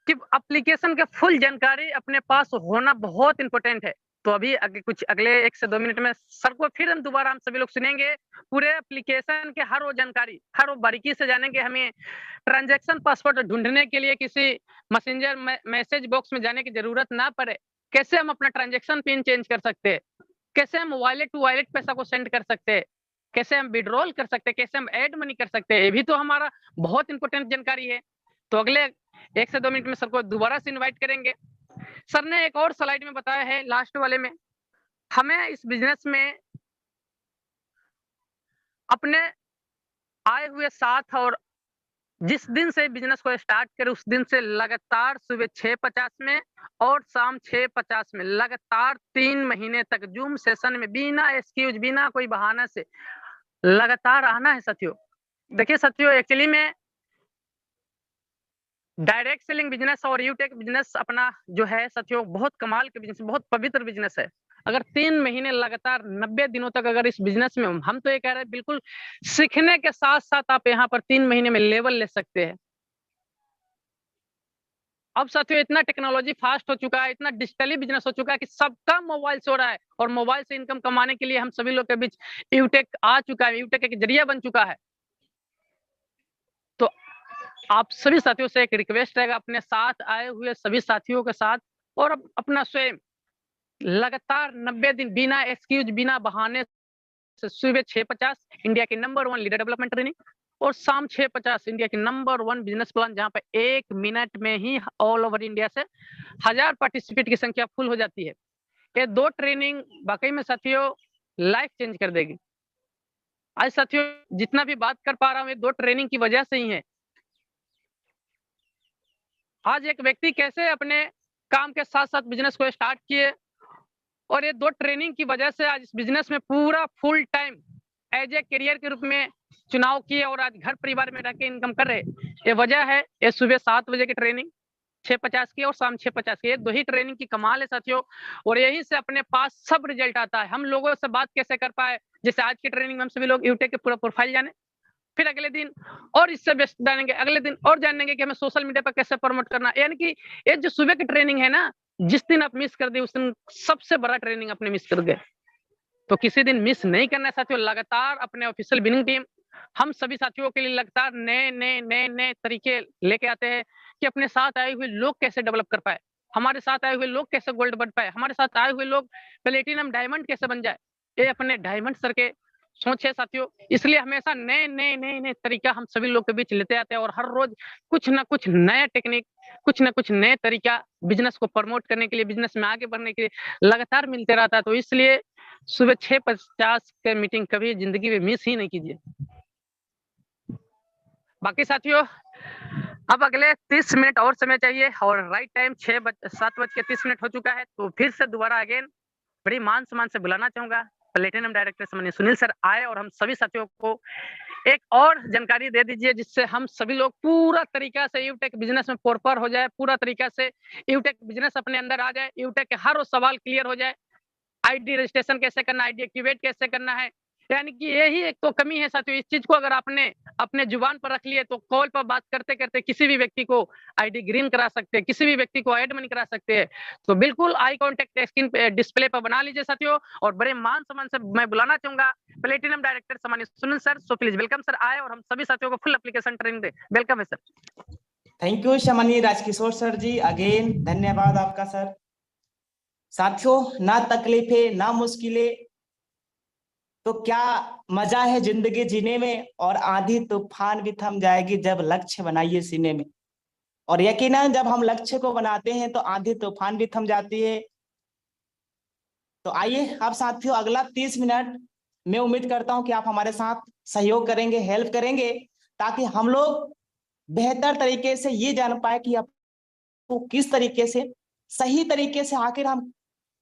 कि एप्लीकेशन के फुल जानकारी अपने पास होना बहुत इंपॉर्टेंट है। तो अभी कुछ अगले 1 से 2 मिनट में सर को फिर हम सभी लोग सुनेंगे, पूरे एप्लीकेशन के हर वो जानकारी, हर वो बारीकी से जानेंगे। हमें ट्रांजैक्शन पासवर्ड ढूँढने के लिए किसी मैसेंजर मैसेज बॉक्स में जाने की ज़रूरत ना पड़े। कैसे हम अपना ट्रांजैक्शन पिन चेंज कर सकते हैं, कैसे हम वॉलेट टू वॉलेट पैसा को सेंड कर सकते हैं, कैसे हम विड्रॉल कर सकते हैं, कैसे हम ऐड मनी कर सकते हैं, ये भी तो हमारा बहुत इंपॉर्टेंट जानकारी है। तो अगले 1 से 2 मिनट में सर को दोबारा से इनवाइट करेंगे। सर ने एक और स्लाइड में बताया है लास्ट वाले में, हमें इस बिज़नेस में अपने आए हुए साथ और जिस दिन से बिज़नेस को स्टार्ट करें उस दिन से लगातार सुबह 6:50 में और शाम 6:50 में लगातार 3 महीने तक ज़ूम सेशन में बिना एक्सक्यूज़, बिना कोई बहाना से लगातार आना है साथियों। देखिए साथियों, एक्चुअली में डायरेक्ट सेलिंग बिज़नेस और यूटेक बिज़नेस अपना जो है साथियों बहुत कमाल के बिज़नेस, बहुत पवित्र बिज़नेस है। अगर 3 महीने लगातार 90 दिनों तक अगर इस बिज़नेस में हम तो ये कह रहे हैं बिल्कुल सीखने के साथ-साथ आप यहाँ पर 3 महीने में लेवल ले सकते हैं। अब साथियों इतना टेक्नोलॉजी फास्ट हो चुका है, इतना डिजिटली बिज़नेस हो चुका है कि सबका मोबाइल से हो रहा है और मोबाइल से इनकम कमाने के लिए हम सभी लोग के बीच यूटेक आ चुका है, यूटेक एक ज़रिया बन चुका है। तो आप सभी साथियों से एक रिक्वेस्ट रहेगा, अपने साथ आए हुए सभी साथियों के साथ और अपना स्वयं लगातार 90 दिन बिना एक्सक्यूज, बिना बहाने से सुबह 6:50 इंडिया की नंबर 1 लीडर डेवलपमेंट ट्रेनिंग और शाम 6:50 इंडिया की नंबर 1 बिजनेस प्लान, जहां पे 1 मिनट में ही ऑल ओवर इंडिया से 1000 पार्टिसिपेट की संख्या फुल हो जाती है। ये 2 ट्रेनिंग वाकई में साथियों लाइफ चेंज कर देगी। आज साथियों जितना भी बात कर पा रहा हूँ ये 2 ट्रेनिंग की वजह से ही है। आज एक व्यक्ति कैसे अपने काम के साथ-साथ बिज़नेस को स्टार्ट किए और ये 2 ट्रेनिंग की वजह से आज इस बिज़नेस में पूरा full time as a career के रूप में चुनाव किए और आज घर परिवार में रह के इनकम कर रहे। ये वजह है ये सुबह 7 बजे की ट्रेनिंग, 6:50 की और शाम 6:50 की। ये 2 ही ट्रेनिंग की कमाल है साथियों और यहीं से अपने पास सब रिजल्ट आता है। हम लोगों से बात कैसे कर पाए, जैसे आज की ट्रेनिंग में हम सभी लोग यूटेक के पूरा प्रोफाइल जाने, फिर अगले दिन और इससे बेस्ट जानेंगे, अगले दिन और जानेंगे कि हमें सोशल मीडिया पर कैसे प्रमोट करना है। यानी कि ये जो सुबह की ट्रेनिंग है ना, जिस दिन आप मिस कर दिए उस दिन सबसे बड़ा ट्रेनिंग आपने मिस कर गए। तो किसी दिन मिस नहीं करना है साथियों। लगातार अपने ऑफिशियल विनिंग टीम हम सभी साथियों के लिए लगातार नए तरीके लेके आते हैं कि अपने साथ आए हुए लोग कैसे डेवलप कर पाए, हमारे साथ आए हुए लोग कैसे गोल्ड बन पाए, हमारे साथ आए हुए लोग प्लेटिनम डायमंड कैसे बन जाए। ये अपने डायमंड सर के सोच है साथियों। इसलिए हमेशा नए तरीका हम सभी लोग के बीच लेते आते हैं और हर रोज कुछ ना कुछ नया टेक्निक, कुछ ना कुछ नए तरीका बिजनेस को प्रमोट करने के लिए, बिजनेस में आगे बढ़ने के लिए लगातार मिलते रहता है। तो इसलिए सुबह 6:50 के मीटिंग कभी जिंदगी में मिस ही नहीं कीजिए। बाकी साथियों अब अगले 30 मिनट और समय चाहिए और राइट टाइम 7:30 हो चुका है। तो फिर से दोबारा अगेन बड़ी मान सम्मान से बुलाना चाहूंगा प्लेटिनम डायरेक्टर सम्मानीय सुनील सर आए और हम सभी साथियों को एक और जानकारी दे दीजिए जिससे हम सभी लोग पूरा तरीका से यूटेक बिजनेस में प्रॉपर हो जाए, पूरा तरीका से यूटेक बिजनेस अपने अंदर आ जाए, यूटेक के हर वो सवाल क्लियर हो जाए। आईडी रजिस्ट्रेशन कैसे करना है, आईडी एक्टिवेट कैसे करना है, यानी कि यही एक तो कमी है साथियों। इस चीज को अगर आपने अपने जुबान पर रख लिए तो कॉल पर बात करते करते किसी भी व्यक्ति को आईडी ग्रीन करा सकते हैं, किसी भी व्यक्ति को ऐड मनी करा सकते हैं। तो बिल्कुल आई कांटेक्ट स्क्रीन पे डिस्प्ले पर बना लीजिए साथियों और बड़े मान सम्मान से मैं बुलाना चाहूंगा प्लेटिनम डायरेक्टर सम्मानीय Sunil sir. So please welcome sir, आए और हम सभी साथियों को फुल एप्लीकेशन ट्रेनिंग दे। वेलकम है सर। थैंक यू सम्मानीय राजकिशोर सर जी, अगेन धन्यवाद आपका सर। साथियों ना तकलीफें ना मुश्किलें तो क्या मजा है जिंदगी जीने में, और आंधी तूफान भी थम जाएगी जब लक्ष्य बनाइए सीने में। और यकीनन जब हम लक्ष्य को बनाते हैं तो आंधी तूफान भी थम जाती है। तो आइए अब साथियों अगला 30 मिनट मैं उम्मीद करता हूं कि आप हमारे साथ सहयोग करेंगे, हेल्प करेंगे, ताकि हम लोग बेहतर तरीके से ये जान पाए कि आपको किस तरीके से सही तरीके से आखिर हम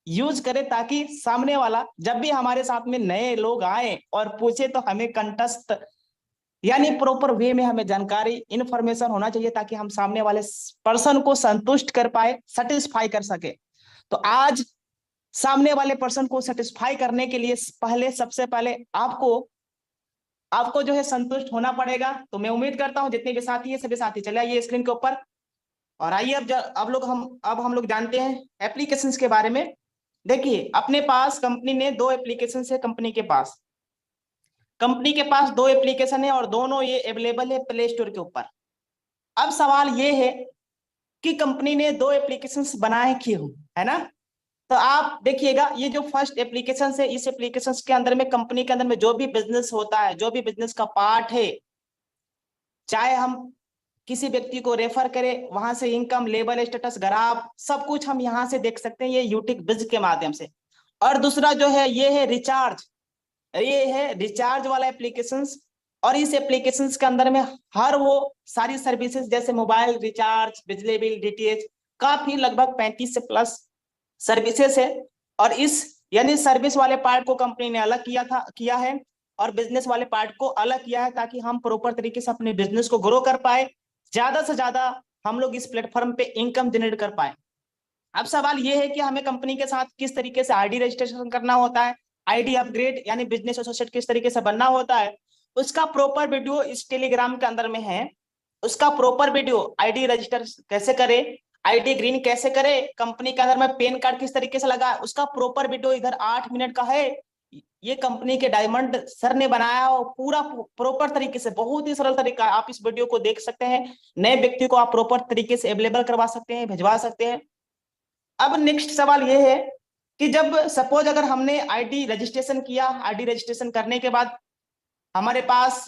यूज करें, ताकि सामने वाला जब भी हमारे साथ में नए लोग आए और पूछे तो हमें कंटस्ट यानी प्रॉपर वे में हमें जानकारी इंफॉर्मेशन होना चाहिए, ताकि हम सामने वाले पर्सन को संतुष्ट कर पाए, सेटिस्फाई कर सके। तो आज सामने वाले पर्सन को सेटिस्फाई करने के लिए सबसे पहले आपको जो है संतुष्ट होना पड़ेगा। तो मैं उम्मीद करता हूं जितने भी साथी है सभी साथी चले आइए स्क्रीन के ऊपर और आइए अब हम लोग जानते हैं एप्लीकेशंस के बारे में। देखिए अपने पास कंपनी ने दो एप्लीकेशन है, कंपनी के पास दो एप्लीकेशन है और दोनों ये अवेलेबल है प्ले स्टोर के ऊपर। अब सवाल ये है कि कंपनी ने दो एप्लीकेशंस बनाए क्यों, है ना। तो आप देखिएगा ये जो फर्स्ट एप्लीकेशन है, इस एप्लीकेशन के अंदर में कंपनी के अंदर में जो भी बिजनेस होता है, जो भी बिजनेस का पार्ट है, चाहे हम किसी व्यक्ति को रेफर करें, वहां से इनकम, लेबर स्टेटस, ग्राफ, सब कुछ हम यहाँ से देख सकते हैं ये यूटिक बिज के माध्यम से। और दूसरा जो है ये है रिचार्ज, ये है रिचार्ज वाला एप्लीकेशंस। और इस एप्लीकेशंस के अंदर में हर वो सारी सर्विसेज जैसे मोबाइल रिचार्ज, बिजली बिल, डीटीएच, काफी लगभग 35 से प्लस सर्विसेज है। और इस यानी सर्विस वाले पार्ट को कंपनी ने अलग किया है और बिजनेस वाले पार्ट को अलग किया है, ताकि हम प्रॉपर तरीके से अपने बिजनेस को ग्रो कर पाए, ज्यादा से ज्यादा हम लोग इस प्लेटफॉर्म पे इनकम जनरेट कर पाए। अब सवाल ये है कि हमें कंपनी के साथ किस तरीके से आईडी रजिस्ट्रेशन करना होता है, आईडी अपग्रेड यानी बिजनेस एसोसिएट किस तरीके से बनना होता है, उसका प्रॉपर वीडियो इस टेलीग्राम के अंदर में है। उसका प्रॉपर वीडियो, आईडी रजिस्टर कैसे करे, आईडी ग्रीन कैसे करे, कंपनी के अंदर में पैन कार्ड किस तरीके से लगा, उसका प्रॉपर वीडियो इधर 8 मिनट का है। ये कंपनी के डायमंड सर ने बनाया और पूरा प्रॉपर तरीके से, बहुत ही सरल तरीका, आप इस वीडियो को देख सकते हैं। नए व्यक्ति को आप प्रॉपर तरीके से अवेलेबल करवा सकते हैं, भिजवा सकते हैं। अब नेक्स्ट सवाल ये है कि जब सपोज अगर हमने आईडी रजिस्ट्रेशन किया, आईडी रजिस्ट्रेशन करने के बाद हमारे पास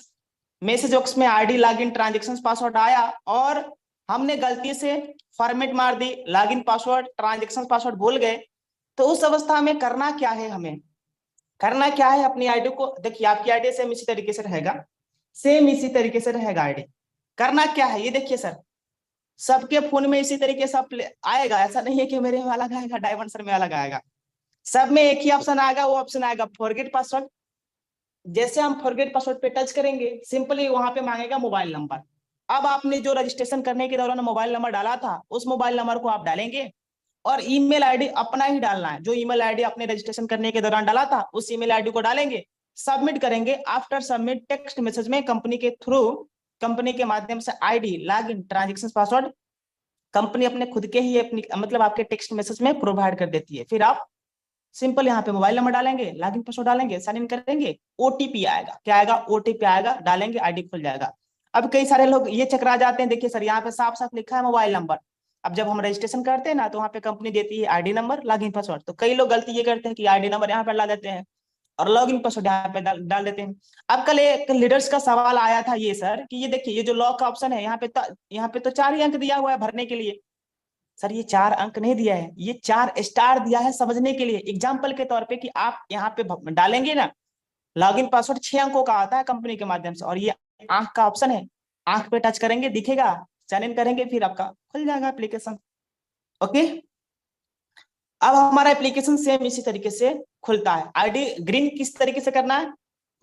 मैसेज बॉक्स में आईडी लॉगिन ट्रांजैक्शन पासवर्ड आया और हमने गलती से फॉर्मेट मार दी, लॉगिन पासवर्ड ट्रांजैक्शन पासवर्ड भूल गए, तो उस अवस्था में करना क्या है, हमें करना क्या है अपनी आईडी को। देखिए आपकी आईडी सेम इसी तरीके से रहेगा, सेम इसी तरीके से रहेगा आईडी। करना क्या है ये देखिए सर, सबके फोन में इसी तरीके से आएगा, ऐसा नहीं है कि मेरे में अलग आएगा, डायमंड सर में अलग आएगा। सब में एक ही ऑप्शन आएगा, वो ऑप्शन आएगा फॉरगेट पासवर्ड। जैसे हम फॉरगेट पासवर्ड पे टच करेंगे, सिंपली वहां पे मांगेगा मोबाइल नंबर। अब आपने जो रजिस्ट्रेशन करने के दौरान मोबाइल नंबर डाला था, उस मोबाइल नंबर को आप डालेंगे और ईमेल आईडी अपना ही डालना है। जो ईमेल आईडी आपने रजिस्ट्रेशन करने के दौरान डाला था, उस ईमेल आईडी को डालेंगे, सबमिट करेंगे। आफ्टर सबमिट टेक्स्ट मैसेज में कंपनी के थ्रू, कंपनी के माध्यम से ID login transaction password company अपने खुद के ही अपनी मतलब आपके टेक्स्ट मैसेज में प्रोवाइड कर देती है। फिर आप सिंपल यहाँ पे मोबाइल नंबर डालेंगे, लॉगिन पासवर्ड डालेंगे, साइन इन करेंगे, ओटीपी आएगा, क्या आएगा, ओटीपी आएगा, डालेंगे, आईडी खुल जाएगा। अब कई सारे लोग ये चकरा जाते हैं, देखिए सर यहाँ पे साफ साफ लिखा है मोबाइल नंबर। अब जब हम रजिस्ट्रेशन करते हैं ना, तो वहाँ पे कंपनी देती है आईडी नंबर लॉगिन पासवर्ड, तो कई लोग गलती ये करते हैं कि आईडी नंबर यहाँ पे डाल देते हैं और लॉगिन पासवर्ड यहाँ पे डाल देते हैं। अब कल एक लीडर्स का सवाल आया था ये सर कि ये देखिए ये जो लॉक का ऑप्शन है यहाँ पे तो 4 ही अंक दिया हुआ है भरने के लिए। सर ये 4 अंक नहीं दिया है, ये 4 स्टार दिया है समझने के लिए, एग्जाम्पल के तौर पे कि आप यहाँ पे डालेंगे ना, लॉगिन पासवर्ड 6 अंकों का आता है कंपनी के माध्यम से, और ये आंख का ऑप्शन है, आंख पे टच करेंगे दिखेगा, साइन इन करेंगे, फिर आपका खुल जाएगा एप्लीकेशन। ओके, अब हमारा एप्लीकेशन सेम इसी तरीके से खुलता है। आईडी ग्रीन किस तरीके से करना है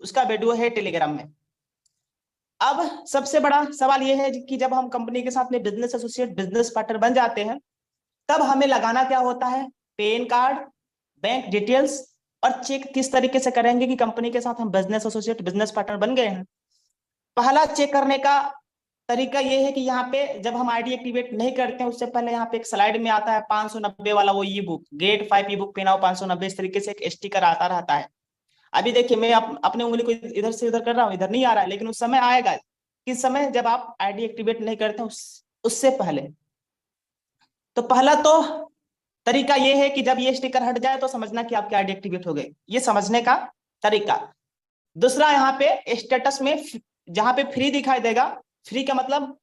उसका वीडियो है टेलीग्राम में। अब सबसे बड़ा सवाल यह है कि जब हम कंपनी के साथ में बिजनेस एसोसिएट, बिजनेस पार्टनर बन जाते हैं, तब हमें लगाना क्या होता है, पैन कार्ड, बैंक डिटेल्स और चेक किस तरीके से करेंगे कि कंपनी के साथ हम बिजनेस एसोसिएट, बिजनेस पार्टनर बन गए हैं। पहला चेक करने का तरीका यह है कि यहाँ पे जब हम आईडी एक्टिवेट नहीं करते हैं, उससे पहले यहाँ पे एक स्लाइड में आता है 590 वाला वो e book, get 5 e book pay now 590, इस तरीके से एक स्टिकर आता रहता है। अभी देखिए मैं अपने उंगली को इधर से उधर कर रहा हूँ, इधर नहीं आ रहा है, लेकिन उस समय आएगा। किस समय, जब आप आईडी एक्टिवेट नहीं करते उससे पहले। तो पहला तो तरीका ये है कि जब ये स्टिकर हट जाए तो समझना कि आपकी आईडी एक्टिवेट हो गई, ये समझने का तरीका। दूसरा, यहाँ पे स्टेटस में जहां पे फ्री दिखाई देगा, फ्री का मतलब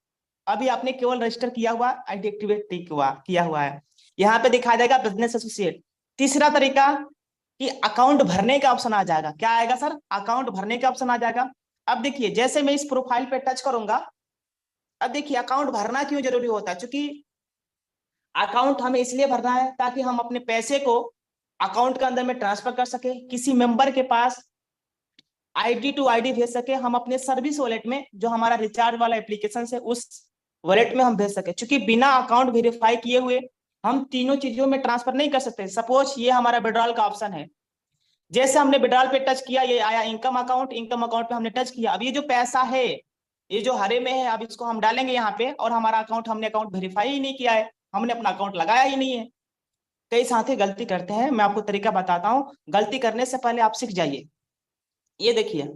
अभी आपने केवल रजिस्टर किया हुआ, आईडी एक्टिवेट किया हुआ है, यहाँ पे दिखाई देगा बिजनेस एसोसिएट। तीसरा तरीका कि अकाउंट भरने का ऑप्शन आ जाएगा। क्या आएगा सर, अकाउंट भरने का ऑप्शन आ जाएगा। अब देखिए जैसे मैं इस प्रोफाइल पे टच करूंगा, अब देखिए अकाउंट भरना क्यों जरूरी होता है, क्योंकि अकाउंट हमें इसलिए भरना है ताकि हम अपने पैसे को अकाउंट के अंदर में ट्रांसफर कर सके, किसी मेंबर के पास आईडी टू आईडी भेज सके, हम अपने सर्विस वॉलेट में जो हमारा रिचार्ज वाला एप्लीकेशन है उस वॉलेट में हम भेज सके। क्योंकि बिना अकाउंट वेरीफाई किए हुए हम तीनों चीजों में ट्रांसफर नहीं कर सकते। सपोज ये हमारा विड्रॉल का ऑप्शन है, जैसे हमने विड्रॉल पे टच किया, ये आया इनकम अकाउंट, इनकम अकाउंट पे हमने टच किया। अब ये जो पैसा है, ये जो हरे में है, अब इसको हम डालेंगे यहाँ पे, और हमारा अकाउंट, हमने अकाउंट वेरीफाई ही नहीं किया है, हमने अपना अकाउंट लगाया ही नहीं है। कई साथी गलती करते हैं, मैं आपको तरीका बताता हूँ। गलती करने से पहले आप सीख जाइए। ये देखिए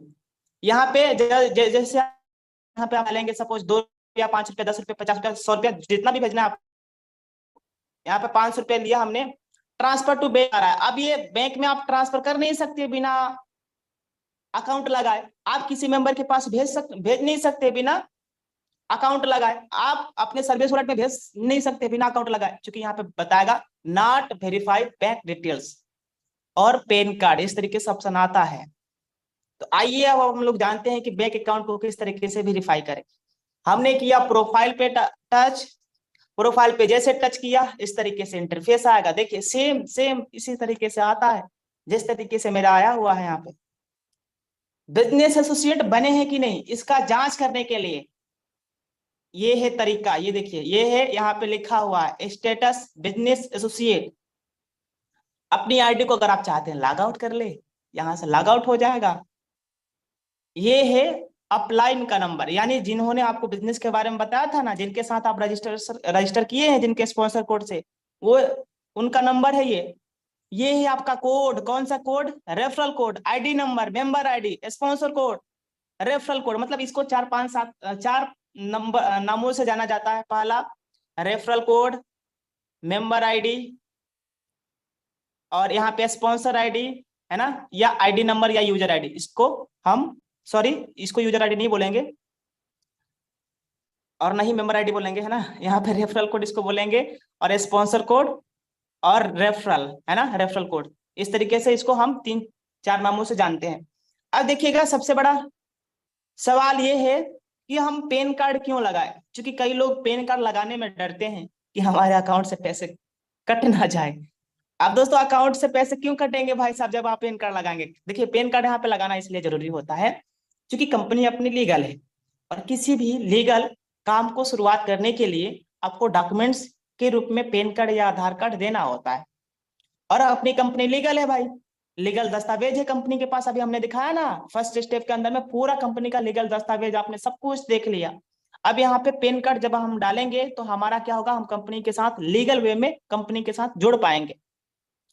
यहाँ पे जैसे यहाँ पे आप लेंगे सपोज 2 रुपया, 5 रुपया, 10 रुपया, 50 रुपया, 100 रुपया, जितना भी भेजना है आप। यहाँ पे 500 रुपया लिया हमने, ट्रांसफर टू बैंक आ रहा है। अब ये बैंक में आप ट्रांसफर कर नहीं सकते बिना अकाउंट लगाए। आप किसी मेंबर के पास भेज नहीं सकते बिना अकाउंट लगाए। आप अपने सर्विस वॉलेट में भेज नहीं सकते बिना अकाउंट लगाए, क्योंकि यहाँ पे बताएगा नॉट वेरीफाइड बैंक डिटेल्स और पैन कार्ड, इस तरीके से ऑप्शन आता है। तो आइए अब हम लोग जानते हैं कि बैंक अकाउंट को किस तरीके से वेरीफाई करें। हमने किया प्रोफाइल पे टच, प्रोफाइल पे जैसे टच किया इस तरीके से इंटरफेस आएगा। देखिए सेम सेम इसी तरीके से आता है जिस तरीके से मेरा आया हुआ है। यहाँ पे बिजनेस एसोसिएट बने हैं कि नहीं, इसका जांच करने के लिए ये है तरीका। ये देखिए ये है, यहाँ पे लिखा हुआ है स्टेटस बिजनेस एसोसिएट। अपनी आईडी को अगर आप चाहते हैं लॉग आउट कर ले, यहाँ से लॉग आउट हो जाएगा। ये है अपलाइन का नंबर, यानी जिन्होंने आपको बिजनेस के बारे में बताया था ना, जिनके साथ आप रजिस्टर किए हैं, जिनके स्पॉन्सर कोड से, वो उनका नंबर है ये है आपका कोड। कौन सा code? Referral code, ID number, member ID, sponsor code, referral code. मतलब इसको 4 नंबर नामों से जाना जाता है। पहला रेफरल कोड, मेंबर आईडी, और यहाँ पे स्पॉन्सर आईडी है ना, या आईडी नंबर या यूजर आईडी। इसको हम इसको यूजर आईडी नहीं बोलेंगे और नहीं मेंबर आईडी बोलेंगे, है ना। यहाँ पे रेफरल कोड इसको बोलेंगे, और स्पॉन्सर कोड और रेफरल, है ना, रेफरल कोड। इस तरीके से इसको हम 3-4 नामों से जानते हैं। अब देखिएगा सबसे बड़ा सवाल ये है कि हम पैन कार्ड क्यों लगाए, क्योंकि कई लोग पैन कार्ड लगाने में डरते हैं कि हमारे अकाउंट से पैसे कट ना जाए। अब दोस्तों अकाउंट से पैसे क्यों कटेंगे भाई साहब जब आप पैन कार्ड लगाएंगे? देखिए पैन कार्ड यहाँ पे लगाना इसलिए जरूरी होता है क्योंकि कंपनी अपनी लीगल है, और किसी भी लीगल काम को शुरुआत करने के लिए आपको डॉक्यूमेंट्स के रूप में पैन कार्ड या आधार कार्ड देना होता है। और अपनी कंपनी लीगल है भाई, लीगल दस्तावेज है कंपनी के पास। अभी हमने दिखाया ना फर्स्ट स्टेप के अंदर में, पूरा कंपनी का लीगल दस्तावेज आपने सब कुछ देख लिया। अब यहाँ पे पैन कार्ड जब हम डालेंगे तो हमारा क्या होगा, हम कंपनी के साथ लीगल वे में कंपनी के साथ जुड़ पाएंगे,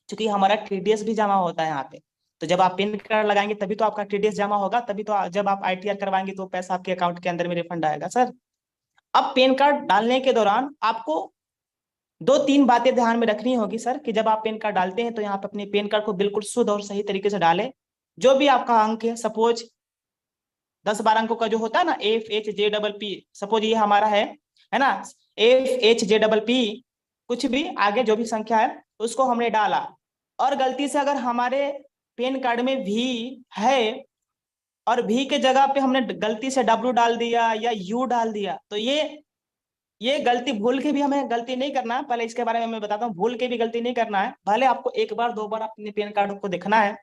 क्योंकि हमारा टीडीएस भी जमा होता है यहाँ पे। तो जब आप पैन कार्ड लगाएंगे तभी तो आपका टीडीएस जमा होगा, तभी तो जब आप आईटीआर करवाएंगे तो पैसा आपके अकाउंट के अंदर में रिफंड आएगा सर। अब पैन कार्ड डालने के दौरान आपको 2-3 बातें ध्यान में रखनी होगी सर, कि जब आप पैन कार्ड डालते हैं तो यहाँ पे अपने पैन कार्ड को बिल्कुल शुद्ध और सही तरीके से डालें। जो भी आपका अंक है, सपोज 10-12 अंकों का जो होता है ना, FHJPP, सपोज ये हमारा है ना, FHJPP, कुछ भी आगे जो भी संख्या है उसको हमने डाला, और गलती से अगर हमारे पैन कार्ड में भी है और भी के जगह पे हमने गलती से W डाल दिया या U डाल दिया, तो ये गलती भूल के भी हमें गलती नहीं करना है। पहले इसके बारे में मैं बताता हूँ, भूल के भी गलती नहीं करना है। भले आपको 1-2 बार अपने पैन कार्ड को देखना है,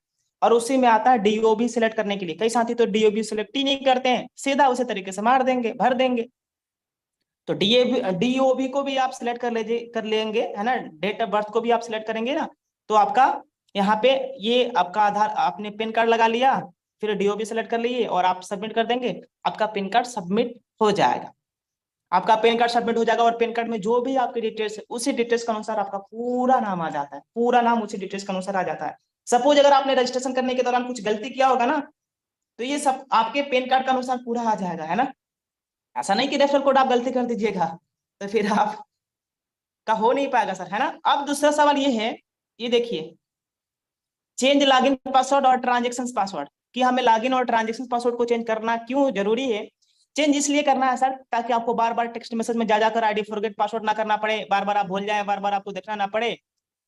और उसी में आता है DOB सिलेक्ट करने के लिए। कई साथी तो DOB सिलेक्ट ही नहीं करते हैं, सीधा उसी तरीके से मार देंगे, भर देंगे। तो DOB को भी आप सिलेक्ट कर लेंगे, है ना। डेट ऑफ बर्थ को भी आप सिलेक्ट करेंगे ना, तो आपका यहाँ पे ये आपका आधार, आपने पैन कार्ड लगा लिया, फिर DOB सिलेक्ट कर लीजिए और आप सबमिट कर देंगे, आपका पैन कार्ड सबमिट हो जाएगा। आपका पैन कार्ड सबमिट हो जाएगा, और पैन कार्ड में जो भी आपकी डिटेल्स है उसी डिटेल्स के अनुसार आपका पूरा नाम आ जाता है, पूरा नाम उसी डिटेल्स के अनुसार आ जाता है। सपोज अगर आपने रजिस्ट्रेशन करने के दौरान कुछ गलती किया होगा ना, तो ये सब आपके पैन कार्ड के अनुसार पूरा आ जाएगा, है ना। ऐसा नहीं कि रेफरल कोड आप गलती कर दीजिएगा तो फिर आप का हो नहीं पाएगा सर, है ना। अब दूसरा सवाल ये है, ये देखिए चेंज लॉगिन पासवर्ड और ट्रांजेक्शन पासवर्ड, कि हमें लॉगिन और ट्रांजेक्शन पासवर्ड को चेंज करना क्यों जरूरी है। चेंज इसलिए करना है सर ताकि आपको बार बार टेक्स्ट मैसेज में जा जाकर आईडी फॉरगेट पासवर्ड ना करना पड़े, बार बार आप भूल जाए, बार बार आपको देखना ना पड़े।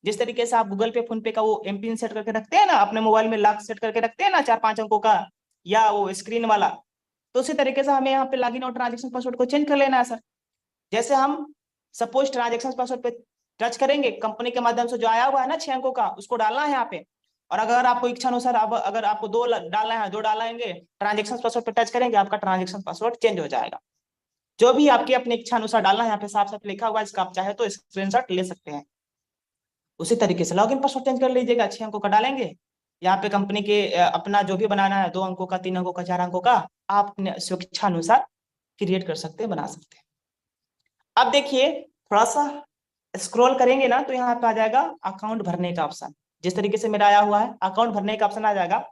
जिस तरीके से आप गूगल पे, फोन पे का वो एमपिन सेट करके रखते हैं ना, अपने मोबाइल में लॉक सेट करके रखते हैं ना 4-5 अंकों का, या वो स्क्रीन वाला, तो उसी तरीके से हमें यहाँ पे लॉगिन और ट्रांजेक्शन पासवर्ड को चेंज कर लेना है सर। जैसे हम सपोज ट्रांजेक्शन पासवर्ड पे टच करेंगे, कंपनी के माध्यम से जो आया हुआ है ना 6 अंकों का, उसको डालना है यहाँ पे। और अगर आपको इच्छा अनुसार अगर आपको 2 डालना है, 2 डालेंगे, ट्रांजेक्शन पासवर्ड पे टच करेंगे, आपका ट्रांजेक्शन पासवर्ड चेंज हो जाएगा। जो भी आपकी अपनी इच्छा अनुसार डालना है, यहाँ पे साफ साफ लिखा हुआ है, इसका आप चाहे तो स्क्रीनशॉट ले सकते हैं। उसी तरीके से लॉगिन पासवर्ड चेंज कर लीजिएगा, 6 अंकों का डालेंगे। यहाँ पे कंपनी के अपना जो भी बनाना है, 2 अंकों का, 3 अंकों का, 4 अंकों का, आप अपने स्वेच्छा अनुसार क्रिएट कर सकते हैं, बना सकते हैं। अब देखिए थोड़ा सा स्क्रॉल करेंगे ना तो यहाँ पे आ जाएगा अकाउंट भरने का ऑप्शन, जिस तरीके से मेरा आया हुआ है अकाउंट भरने का ऑप्शन आ जाएगा।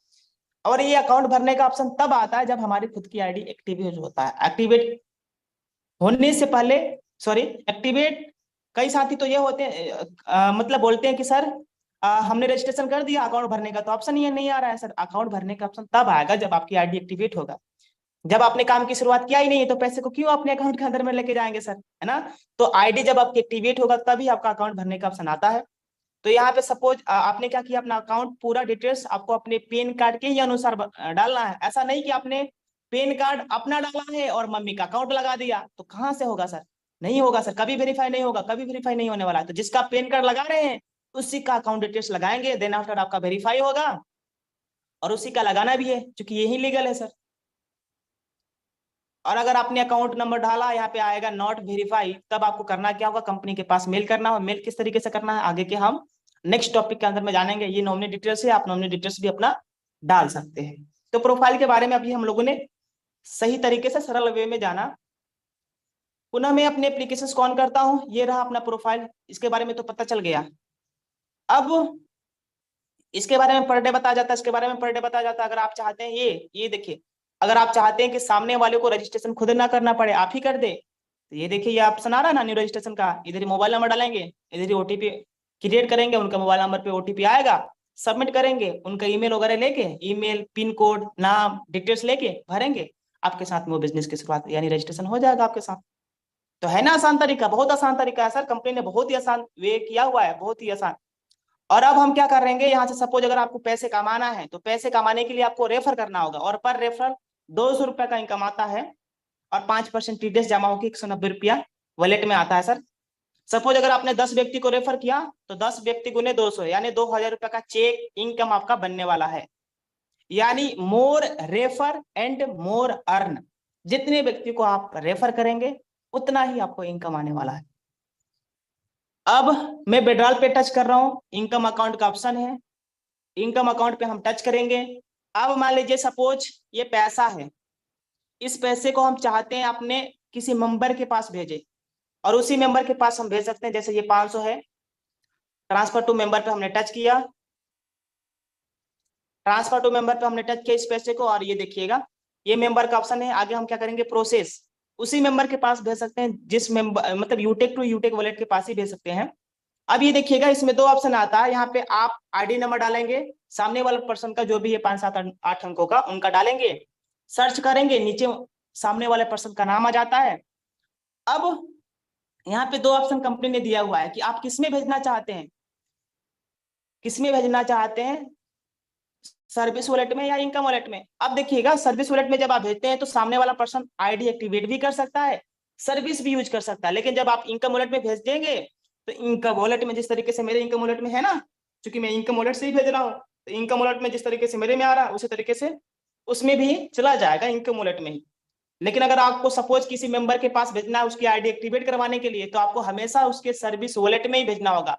और ये अकाउंट भरने का ऑप्शन तब आता है जब हमारी खुद की आईडी एक्टिवेट होता है। एक्टिवेट होने से पहले, सॉरी, एक्टिवेट, कई साथी तो ये होते हैं मतलब बोलते हैं कि सर हमने रजिस्ट्रेशन कर दिया अकाउंट भरने का, तो ऑप्शन ये नहीं आ रहा है। सर अकाउंट भरने का ऑप्शन तब आएगा जब आपकी आईडी एक्टिवेट होगा। जब आपने काम की शुरुआत किया ही नहीं है तो पैसे को क्यों अपने अकाउंट के अंदर में लेके जाएंगे सर, है ना। तो आईडी जब आपकी एक्टिवेट होगा तभी आपका अकाउंट भरने का ऑप्शन आता है। तो यहाँ पे सपोज आपने क्या किया, अपना अकाउंट पूरा डिटेल्स आपको अपने पैन कार्ड के ही अनुसार डालना है। ऐसा नहीं कि आपने पैन कार्ड अपना डाला है और मम्मी का अकाउंट लगा दिया, तो कहाँ से होगा सर, नहीं होगा सर, कभी वेरीफाई नहीं होगा, कभी वेरीफाई नहीं होने वाला है। तो जिसका पैन कार्ड लगा रहे हैं उसी का अकाउंट डिटेल्स लगाएंगे, देन आफ्टर आपका वेरीफाई होगा और उसी का लगाना भी है, क्योंकि यही लीगल है सर। और अगर आपने अकाउंट नंबर डाला, यहाँ पे आएगा नॉट वेरीफाई, तब आपको करना क्या होगा, कंपनी के पास मेल करना हो। मेल किस तरीके से करना है आगे के हम नेक्स्ट टॉपिक के अंदर में जानेंगे। ये नॉमिनी डिटेल्स है, आप नॉमिनी डिटेल्स भी अपना डाल सकते हैं। तो प्रोफाइल के बारे में अभी हम लोगों ने सही तरीके से सरल वे में जाना। पुनः मैं अपने एप्लीकेशन को ऑन करता हूँ, ये रहा अपना प्रोफाइल, इसके बारे में तो पता चल गया। अब इसके बारे में पर डे बताया जाता है, इसके बारे में पर डे बताया जाता है। अगर आप चाहते हैं ये देखिए, अगर आप चाहते हैं कि सामने वाले को रजिस्ट्रेशन खुद ना करना पड़े, आप ही कर दे, तो ये देखिए ये ऑप्शन आ रहा है ना न्यू रजिस्ट्रेशन का। इधर ही मोबाइल नंबर डालेंगे, इधर ही ओटीपी क्रिएट करेंगे, उनका मोबाइल नंबर पे ओटीपी आएगा, सबमिट करेंगे, उनका ईमेल वगैरह लेके, ईमेल, पिन कोड, नाम, डिटेल्स लेके भरेंगे, आपके साथ में वो बिजनेस की शुरुआत यानी रजिस्ट्रेशन हो जाएगा आपके साथ। तो है ना आसान तरीका, बहुत आसान तरीका है सर, कंपनी ने बहुत ही आसान वे किया हुआ है, बहुत ही आसान। और अब हम क्या करेंगे, यहाँ से सपोज अगर आपको पैसे कमाना है तो पैसे कमाने के लिए आपको रेफर करना होगा, और पर रेफर 200 रुपए का इनकम आता है, और 5% टीडीएस जमा होकर 190 रुपया वॉलेट में आता है सर। सपोज अगर आपने 10 व्यक्ति को रेफर किया तो 10 व्यक्ति गुने 200 यानी 2000 रुपए का चेक इनकम आपका बनने वाला है। यानी मोर रेफर एंड मोर अर्न, जितने व्यक्ति को आप रेफर करेंगे उतना ही आपको इनकम आने वाला है। अब मैं विड्रॉल पे टच कर रहा हूं, इनकम अकाउंट का ऑप्शन है, इनकम अकाउंट पे हम टच करेंगे। अब मान लीजिए सपोज ये पैसा है, इस पैसे को हम चाहते हैं अपने किसी मेंबर के पास भेजे, और उसी मेंबर के पास हम भेज सकते हैं। जैसे ये 500 है, ट्रांसफर टू मेंबर पे हमने टच किया, ट्रांसफर टू मेंबर पे हमने टच किया इस पैसे को, और ये देखिएगा ये मेंबर का ऑप्शन है। आगे हम क्या करेंगे, प्रोसेस, उसी मेंबर के पास भेज सकते हैं जिस मेंबर मतलब यूटेक टू यूटेक वॉलेट के पास ही भेज सकते हैं। अब ये देखिएगा इसमें 2 ऑप्शन आता है, यहाँ पे आप आईडी नंबर डालेंगे, सामने वाले पर्सन का जो भी है 5 7 8 अंकों का उनका डालेंगे, सर्च करेंगे, नीचे सामने वाले पर्सन का नाम आ जाता है। अब यहाँ पे 2 ऑप्शन कंपनी ने दिया हुआ है कि आप किसमें भेजना चाहते हैं, किसमें भेजना चाहते हैं, सर्विस वॉलेट में या इनकम वॉलेट में। अब देखिएगा सर्विस वॉलेट में जब आप भेजते हैं तो सामने वाला पर्सन आईडी एक्टिवेट भी कर सकता है, सर्विस भी यूज कर सकता है। लेकिन जब आप इनकम वॉलेट में भेज देंगे तो इनकम वॉलेट में जिस तरीके से मेरे इनकम वॉलेट में है ना, क्योंकि मैं इनकम वॉलेट से ही भेज रहा हूँ, तो इनकम वॉलेट में जिस तरीके से मेरे में आ रहा है उसी तरीके से उसमें भी चला जाएगा इनकम वॉलेट में ही। लेकिन अगर आपको सपोज किसी मेंबर के पास भेजना है उसकी आईडी एक्टिवेट करवाने के लिए, तो आपको हमेशा उसके सर्विस वॉलेट में ही भेजना होगा।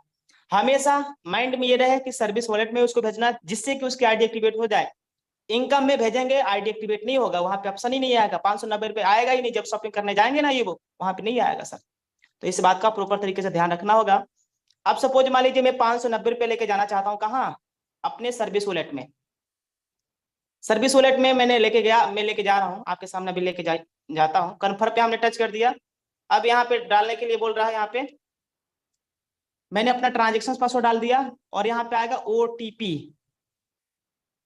हमेशा माइंड में ये रहे कि सर्विस वॉलेट में उसको भेजना, जिससे कि उसकी आईडी एक्टिवेट हो जाए। इनकम में भेजेंगे आईडी एक्टिवेट नहीं होगा, वहां पे ऑप्शन ही नहीं आएगा, 590 रुपए आएगा ही नहीं। जब शॉपिंग करने जाएंगे ना ये वो वहां पे नहीं आएगा सर। तो इस बात का प्रॉपर तरीके से ध्यान रखना होगा। अब सपोज मान लीजिए मैं 590 रुपए लेके जाना चाहता हूँ, कहाँ, अपने सर्विस वॉलेट में। सर्विस वॉलेट में मैंने लेके गया, मैं लेके जा रहा हूँ, आपके सामने भी लेके जाता हूँ। कन्फर्म पे हमने टच कर दिया। अब यहाँ पे डालने के लिए बोल रहा है, यहाँ पे मैंने अपना ट्रांजेक्शन पासवर्ड डाल दिया, और यहाँ पे आएगा ओटीपी,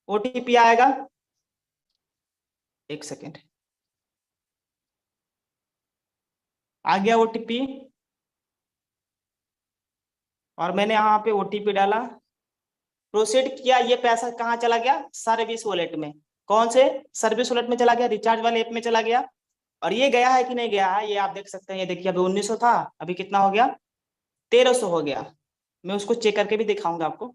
ओटीपी आएगा, एक सेकेंड, आ गया ओटीपी, और मैंने यहाँ पे ओटीपी डाला, प्रोसीड किया। ये पैसा कहाँ चला गया, सर्विस वॉलेट में। कौन से सर्विस वॉलेट में चला गया, रिचार्ज वाले ऐप में चला गया। और ये गया है कि नहीं गया है ये आप देख सकते हैं। ये देखिए अभी 1900 था, अभी कितना हो गया, 1300 हो गया। मैं उसको चेक करके भी दिखाऊंगा आपको।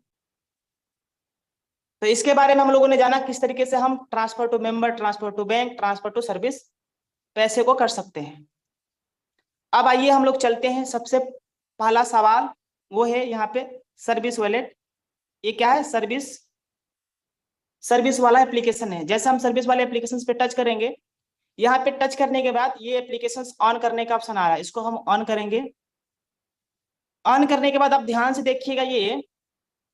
तो इसके बारे में हम लोगों ने जाना किस तरीके से हम transfer to member, transfer to bank, transfer to service पैसे को कर सकते हैं। अब आइए हम लोग चलते हैं, सबसे पहला सवाल वो है यहाँ पे सर्विस वॉलेट। ये क्या है, सर्विस वाला एप्लीकेशन है। जैसे हम सर्विस वाले एप्लीकेशन पे टच करेंगे, यहाँ पे टच करने के बाद ये एप्लीकेशन ऑन करने का ऑप्शन आ रहा है, इसको हम ऑन करेंगे। ऑन करने के बाद आप ध्यान से देखिएगा ये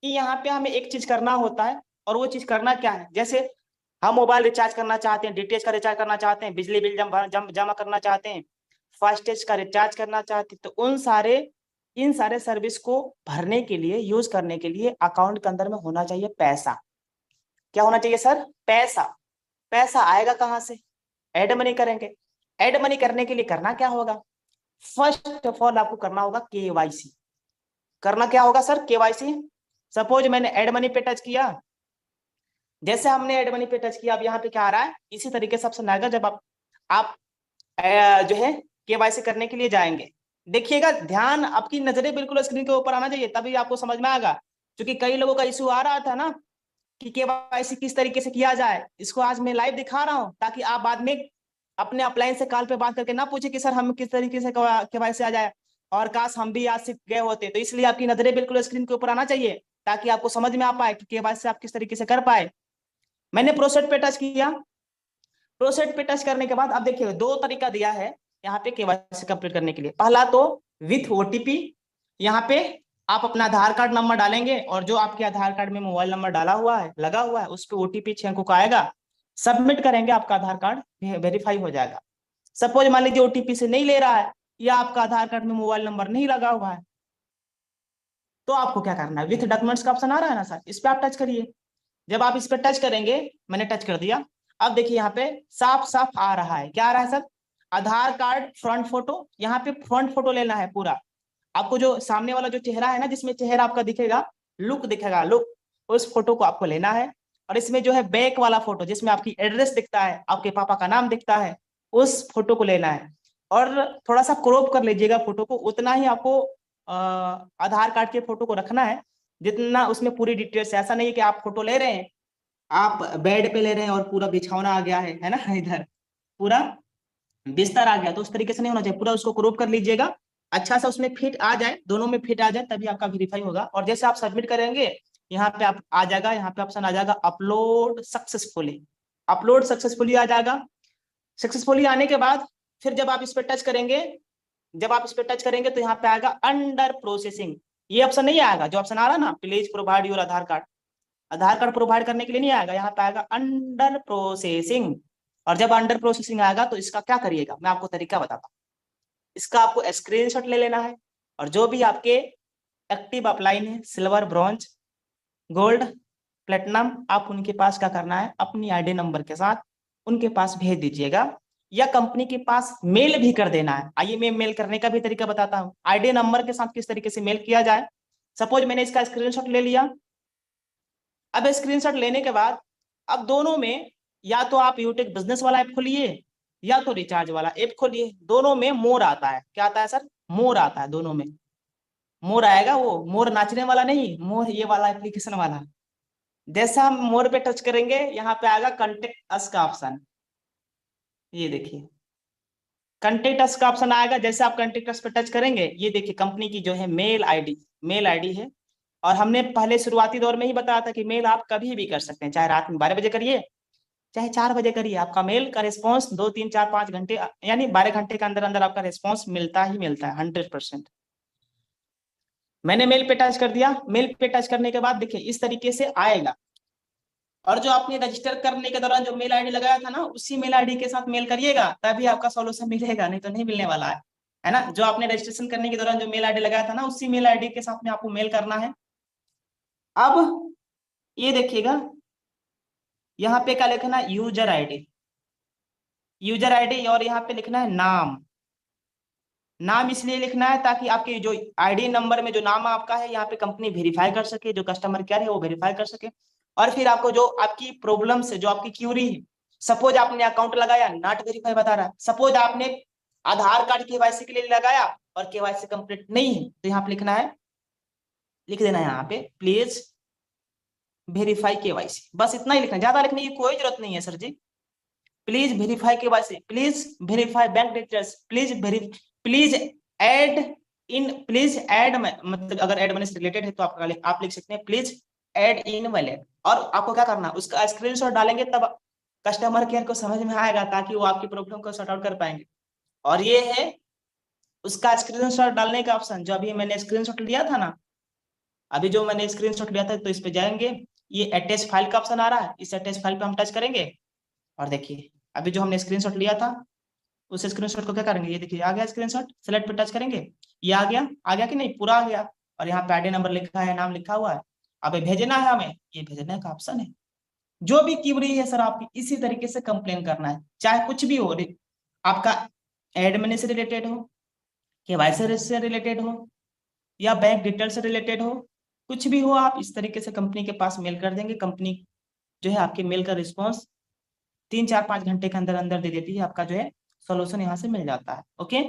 कि यहाँ पे हमें एक चीज करना होता है, और वो चीज करना क्या है, जैसे हम मोबाइल रिचार्ज करना चाहते हैं, डीटीएच का रिचार्ज करना चाहते हैं, बिजली बिल जमा करना चाहते हैं, फास्टेज का रिचार्ज करना चाहते हैं, तो इन सारे सर्विस को भरने के लिए, यूज करने के लिए अकाउंट के अंदर में होना चाहिए पैसा। क्या होना चाहिए सर? पैसा। पैसा आएगा कहाँ से? एड मनी करेंगे। एड मनी करने के लिए करना क्या होगा? फर्स्ट ऑफ ऑल आपको करना होगा केवाईसी। करना क्या होगा सर? केवाईसी। सपोज मैंने एड मनी पे टच किया, जैसे हमने एड मनी पे टच किया, अब यहाँ पे क्या आ रहा है, इसी तरीके से ऑप्शन आएगा जब आप जो है केवाईसी करने के लिए जाएंगे। देखिएगा, ध्यान आपकी नजरें बिल्कुल स्क्रीन के ऊपर आना चाहिए, तभी आपको समझ में आएगा। क्योंकि कई लोगों का इशू आ रहा था ना कि केवाईसी किस तरीके से किया जाए, इसको आज मैं लाइव दिखा रहा हूं, ताकि आप बाद में अपने अपलाइन से कॉल पे बात करके ना पूछे कि सर हम किस तरीके से केवाईसी आ जाए, और काश हम भी आज सीख गए होते। तो इसलिए आपकी नजरें बिल्कुल स्क्रीन के ऊपर आना चाहिए, ताकि आपको समझ में आ पाए कि केवाईसी आप किस तरीके से कर पाए। मैंने प्रोसेट पे टच किया। प्रोसेट पे टच करने के बाद अब देखिए, दो तरीका दिया है यहाँ पे केवाईसी कंप्लीट करने के लिए। पहला तो विथ ओटीपी, यहाँ पे आप अपना आधार कार्ड नंबर डालेंगे, और जो आपके आधार कार्ड में मोबाइल नंबर डाला हुआ है, लगा हुआ है, उस पर ओटीपी 6 अंकों का आएगा। सबमिट करेंगे, आपका आधार कार्ड वेरीफाई हो जाएगा। सपोज मान लीजिए ओटीपी से नहीं ले रहा है, या आपका आधार कार्ड में मोबाइल नंबर नहीं लगा हुआ है, तो आपको क्या करना है, विथ डॉक्यूमेंट्स का ऑप्शन आ रहा है ना सर, इस पर आप टच करिए। जब आप इस पर टच करेंगे, मैंने टच कर दिया, अब देखिए यहाँ पे साफ साफ आ रहा है। क्या आ रहा है सर? आधार कार्ड फ्रंट फोटो। यहाँ पे फ्रंट फोटो लेना है पूरा। आपको जो सामने वाला जो चेहरा है ना, जिसमें चेहरा आपका दिखेगा, लुक दिखेगा, लुक, उस फोटो को आपको लेना है। और इसमें जो है बैक वाला फोटो, जिसमें आपकी एड्रेस दिखता है, आपके पापा का नाम दिखता है, उस फोटो को लेना है। और थोड़ा सा क्रॉप कर लीजिएगा फोटो को, उतना ही आपको आधार कार्ड के फोटो को रखना है जितना उसमें पूरी डिटेल्स है। ऐसा नहीं है कि आप फोटो ले रहे हैं, आप बेड पे ले रहे हैं और पूरा बिछौना आ गया है ना, इधर पूरा बिस्तर आ गया, तो उस तरीके से नहीं होना चाहिए। पूरा उसको क्रॉप कर लीजिएगा, अच्छा सा उसमें फिट आ जाए, दोनों में फिट आ जाए, तभी आपका वेरीफाई होगा। और जैसे आप सबमिट करेंगे, यहाँ पे आप आ जाएगा, यहाँ पे ऑप्शन आ जाएगा अपलोड सक्सेसफुली। अपलोड सक्सेसफुली आ जाएगा। सक्सेसफुली आने के बाद फिर जब आप इस पर टच करेंगे, तो यहाँ पे आएगा अंडर प्रोसेसिंग। ये ऑप्शन नहीं आएगा, जो ऑप्शन आ रहा है ना, please provide your Aadhaar card. Aadhaar card provide करने के लिए नहीं आएगा, यहाँ पे आएगा अंडर प्रोसेसिंग। और जब अंडर प्रोसेसिंग आएगा, तो इसका क्या करिएगा, मैं आपको तरीका बताता हूँ। इसका आपको स्क्रीनशॉट ले लेना है, और जो भी आपके एक्टिव अपलाइन है, सिल्वर, ब्रॉन्ज, गोल्ड, प्लेटिनम, आप उनके पास क्या करना है, अपनी आईडी नंबर के साथ उनके पास भेज दीजिएगा, या कंपनी के पास मेल भी कर देना है। आइए मैं मेल करने का भी तरीका बताता हूँ, आईडी नंबर के साथ किस तरीके से मेल किया जाए। सपोज मैंने इसका स्क्रीनशॉट ले लिया। अब स्क्रीनशॉट लेने के बाद, अब दोनों में या तो आप यूटेक बिजनेस वाला ऐप खोलिए, या तो रिचार्ज वाला ऐप खोलिए। दोनों में मोर आता है। क्या आता है सर? मोर आता है। दोनों में मोर आएगा, वो मोर नाचने वाला नहीं, मोर ये वाला एप्लीकेशन वाला। जैसे हम मोर पे टच करेंगे, यहाँ पे आएगा कंटेक्ट अस का ऑप्शन। ये देखिए कंटेक्ट अस का ऑप्शन आएगा। जैसे आप कंटेक्ट अस पे टच करेंगे, ये देखिए कंपनी की जो है मेल आईडी है। और हमने पहले शुरुआती दौर में ही बताया था कि मेल आप कभी भी कर सकते हैं, चाहे रात में 12 बजे करिए, चाहे 4 बजे करिए, आपका मेल का रिस्पॉन्स 2 3 4 5 घंटे, यानी 12 घंटे के अंदर अंदर आपका रिस्पॉन्स मिलता ही मिलता है 100%। मैंने मेल पे टच कर दिया। मेल पे टच करने के बाद देखिए इस तरीके से आएगा। और जो आपने रजिस्टर करने के दौरान जो मेल आईडी लगाया था ना, उसी मेल आईडी के साथ मेल करिएगा, तभी आपका सॉल्यूशन मिलेगा, नहीं तो नहीं मिलने वाला है ना। जो आपने रजिस्ट्रेशन करने के दौरान जो मेल आईडी लगाया था ना, उसी मेल आईडी के साथ में आपको मेल करना है। अब ये देखिएगा, यहाँ पे क्या लिखना है, यूजर आईडी, और यहाँ पे लिखना है नाम। नाम इसलिए लिखना है ताकि आपके जो आईडी नंबर में जो नाम आपका है, यहाँ पे कंपनी वेरीफाई कर सके, जो कस्टमर केयर है वो वेरीफाई कर सके। और फिर आपको जो आपकी प्रॉब्लम से, जो आपकी क्यूरी है, सपोज आपने अकाउंट लगाया, नॉट वेरीफाई बता रहा है, सपोज आपने आधार कार्ड केवाईसी के लिए लगाया और केवाईसी कंप्लीट नहीं है, तो यहाँ पे लिखना है, लिख देना है यहाँ पे प्लीज वेरीफाई केवाईसी। बस इतना ही लिखना है, ज्यादा लिखने की कोई जरूरत नहीं है sir ji. Please verify KYC, please verify bank details, please add please add, मतलब अगर ऐड मनी से रिलेटेड है तो आप लिख सकते हैं प्लीज ऐड इन वैलेट। और आपको क्या करना है, उसका स्क्रीनशॉट डालेंगे, तब कस्टमर केयर को समझ में आएगा, ताकि वो आपकी प्रॉब्लम को सॉर्ट आउट कर पाएंगे। और ये है उसका स्क्रीनशॉट डालने का ऑप्शन, जो अभी मैंने स्क्रीनशॉट लिया था ना, अभी जो मैंने स्क्रीनशॉट लिया था, तो इस पे जाएंगे, ये अटैच फाइल का ऑप्शन आ रहा है, इस अटैच फाइल पे हम टच करेंगे और देखिए अभी जो हमने स्क्रीनशॉट लिया था उस स्क्रीनशॉट को क्या करेंगे, ये देखिए आ गया स्क्रीनशॉट, सेलेक्ट पे टच करेंगे, ये आ गया कि नहीं, पूरा आ गया। और यहाँ पे आईडी नंबर लिखा है, नाम लिखा हुआ है। अब ये भेजना है हमें, ये भेजने का ऑप्शन है। जो भी क्वेरी है सर आपकी, इसी तरीके से कंप्लेन करना है, चाहे कुछ भी हो, आपका एडमिन से रिलेटेड हो, केवाईसी से रिलेटेड हो, या बैंक डिटेल से रिलेटेड हो, कुछ भी हो, आप इस तरीके से कंपनी के पास मेल कर देंगे। कंपनी जो है आपके मेल का रिस्पॉन्स 3-4-5 घंटे के अंदर अंदर दे देती है, आपका जो है सोल्यूशन यहाँ से मिल जाता है। ओके,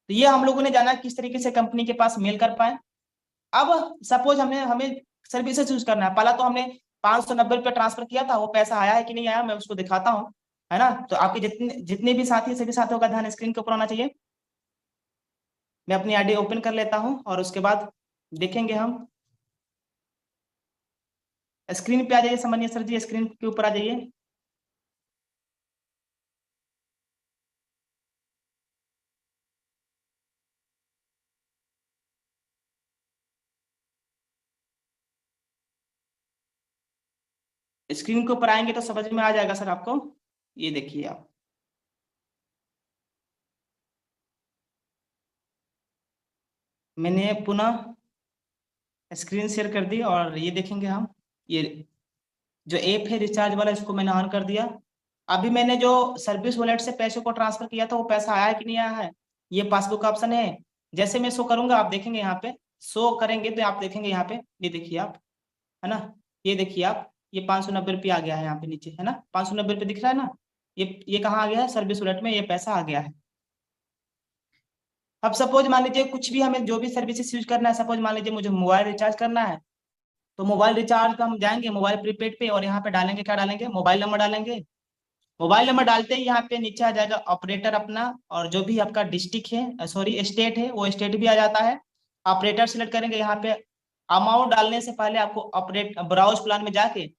तो ये हम लोगों ने जाना किस तरीके से कंपनी के पास मेल कर पाए। अब सपोज हमें सर्विसेज यूज करना है, पहला तो हमने 590 रुपये ट्रांसफर किया था, वो पैसा आया है कि नहीं आया, मैं उसको दिखाता हूँ, है ना। तो आपके जितने जितने भी साथी, सभी साथियों का ध्यान स्क्रीन के ऊपर होना चाहिए। मैं अपनी आईडी ओपन कर लेता हूँ और उसके बाद देखेंगे हम। स्क्रीन पे आ जाइए सामान्य सर जी, स्क्रीन के ऊपर आ जाइए। स्क्रीन के ऊपर आएंगे तो समझ में आ जाएगा सर आपको। ये देखिए आप, मैंने पुनः स्क्रीन शेयर कर दी और ये देखेंगे हम, ये जो ऐप है रिचार्ज वाला, इसको मैंने ऑन कर दिया। अभी मैंने जो सर्विस वॉलेट से पैसों को ट्रांसफर किया था, वो पैसा आया है कि नहीं आया है, ये पासबुक का ऑप्शन है। जैसे मैं शो करूंगा, आप देखेंगे यहाँ पे, शो करेंगे तो आप देखेंगे यहाँ पे, ये देखिए आप, है ना, ये देखिए आप, ये 590 रुपये आ गया है यहाँ पे नीचे, है ना, 590 रुपये दिख रहा है ना। ये कहाँ आ गया है, सर्विस वॉलेट में ये पैसा आ गया है। अब सपोज मान लीजिए कुछ भी हमें जो भी सर्विसेज यूज करना है, सपोज मान लीजिए मुझे मोबाइल रिचार्ज करना है, तो मोबाइल रिचार्ज का हम जाएंगे मोबाइल प्रीपेड पे और यहाँ पे डालेंगे, क्या डालेंगे, मोबाइल नंबर डालेंगे। मोबाइल नंबर डालते ही यहाँ पे नीचे आ जाएगा ऑपरेटर अपना, और जो भी आपका डिस्ट्रिक्ट है, सॉरी स्टेट है, वो स्टेट भी आ जाता है। ऑपरेटर सिलेक्ट करेंगे यहाँ पे। अमाउंट डालने से पहले आपको ऑपरेट ब्राउज प्लान में जाके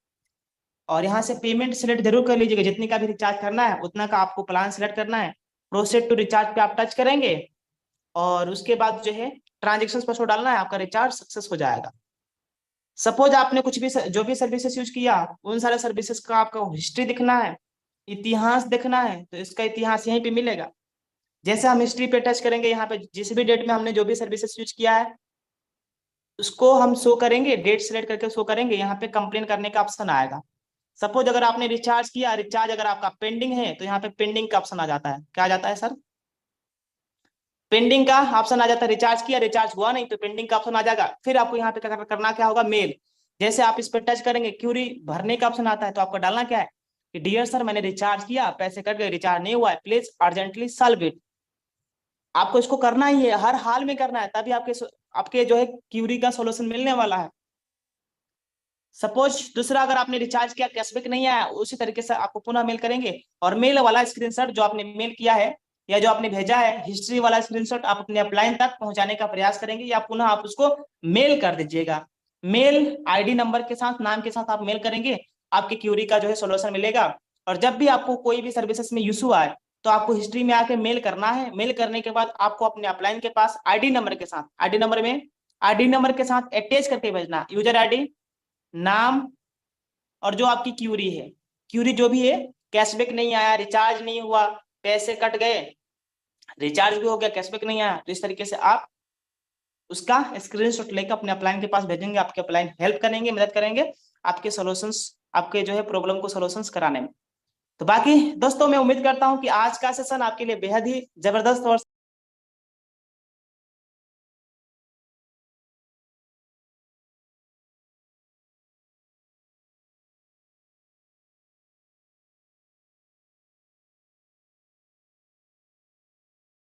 और यहाँ से पेमेंट सिलेक्ट जरूर कर लीजिएगा, जितने का भी रिचार्ज करना है उतना का आपको प्लान सिलेक्ट करना है। प्रोसीड टू रिचार्ज पे आप टच करेंगे और उसके बाद जो है ट्रांजेक्शन पासवर्ड डालना है, आपका रिचार्ज सक्सेस हो जाएगा। सपोज आपने कुछ भी जो भी सर्विसेज यूज किया, उन सारे सर्विसेज का आपको हिस्ट्री दिखना है, इतिहास देखना है, तो इसका इतिहास यहीं पे मिलेगा। जैसे हम हिस्ट्री पे टच करेंगे, यहाँ पे जिस भी डेट में हमने जो भी सर्विसेज यूज किया है उसको हम शो करेंगे, डेट सिलेक्ट करके शो करेंगे, यहाँ पे कंप्लेन करने का ऑप्शन आएगा। सपोज अगर आपने रिचार्ज किया, रिचार्ज अगर आपका पेंडिंग है, तो यहाँ पे पेंडिंग का ऑप्शन आ जाता है। क्या आ जाता है सर, पेंडिंग का ऑप्शन आ जाता है। रिचार्ज किया, रिचार्ज हुआ नहीं, तो पेंडिंग का ऑप्शन आ जाएगा। फिर आपको यहाँ पे करना क्या होगा, मेल। जैसे आप इस पर टच करेंगे, क्यूरी भरने का ऑप्शन आता है, तो आपको डालना क्या है कि डियर सर मैंने रिचार्ज किया, पैसे कट गए, रिचार्ज नहीं हुआ है, प्लीज अर्जेंटली सॉल्व इट। आपको इसको करना ही है, हर हाल में करना है, तभी आपके जो है क्यूरी का सोल्यूशन मिलने वाला है। सपोज दूसरा, अगर आपने रिचार्ज किया, कैशबैक नहीं आया, उसी तरीके से आपको पुनः मेल करेंगे और मेल वाला स्क्रीनशॉट जो आपने मेल किया है या जो आपने भेजा है, हिस्ट्री वाला स्क्रीनशॉट आप अपने अपलाइन तक पहुंचाने का प्रयास करेंगे, या पुनः आप उसको मेल कर दीजिएगा। मेल आईडी नंबर के साथ, नाम के साथ आप मेल करेंगे, आपकी क्यूरी का जो है सोल्यूशन मिलेगा। और जब भी आपको कोई भी सर्विसेज में इशू आए, तो आपको हिस्ट्री में आके मेल करना है। मेल करने के बाद आपको अपने अपलाइन के पास आईडी नंबर के साथ, आईडी नंबर के साथ अटैच करके भेजना, यूजर आईडी, नाम, और जो आपकी क्यूरी है, क्यूरी जो भी है, कैशबैक नहीं आया, रिचार्ज नहीं हुआ, पैसे कट गए, रिचार्ज भी हो गया, कैशबैक नहीं आया, तो इस तरीके से आप उसका स्क्रीनशॉट लेकर अपने अपलाइन के पास भेजेंगे। आपके अपलाइन हेल्प करेंगे, मदद करेंगे आपके सॉल्यूशंस, आपके जो है प्रॉब्लम को सॉल्यूशंस कराने में। तो बाकी दोस्तों, मैं उम्मीद करता हूं कि आज का सेशन आपके लिए बेहद ही जबरदस्त और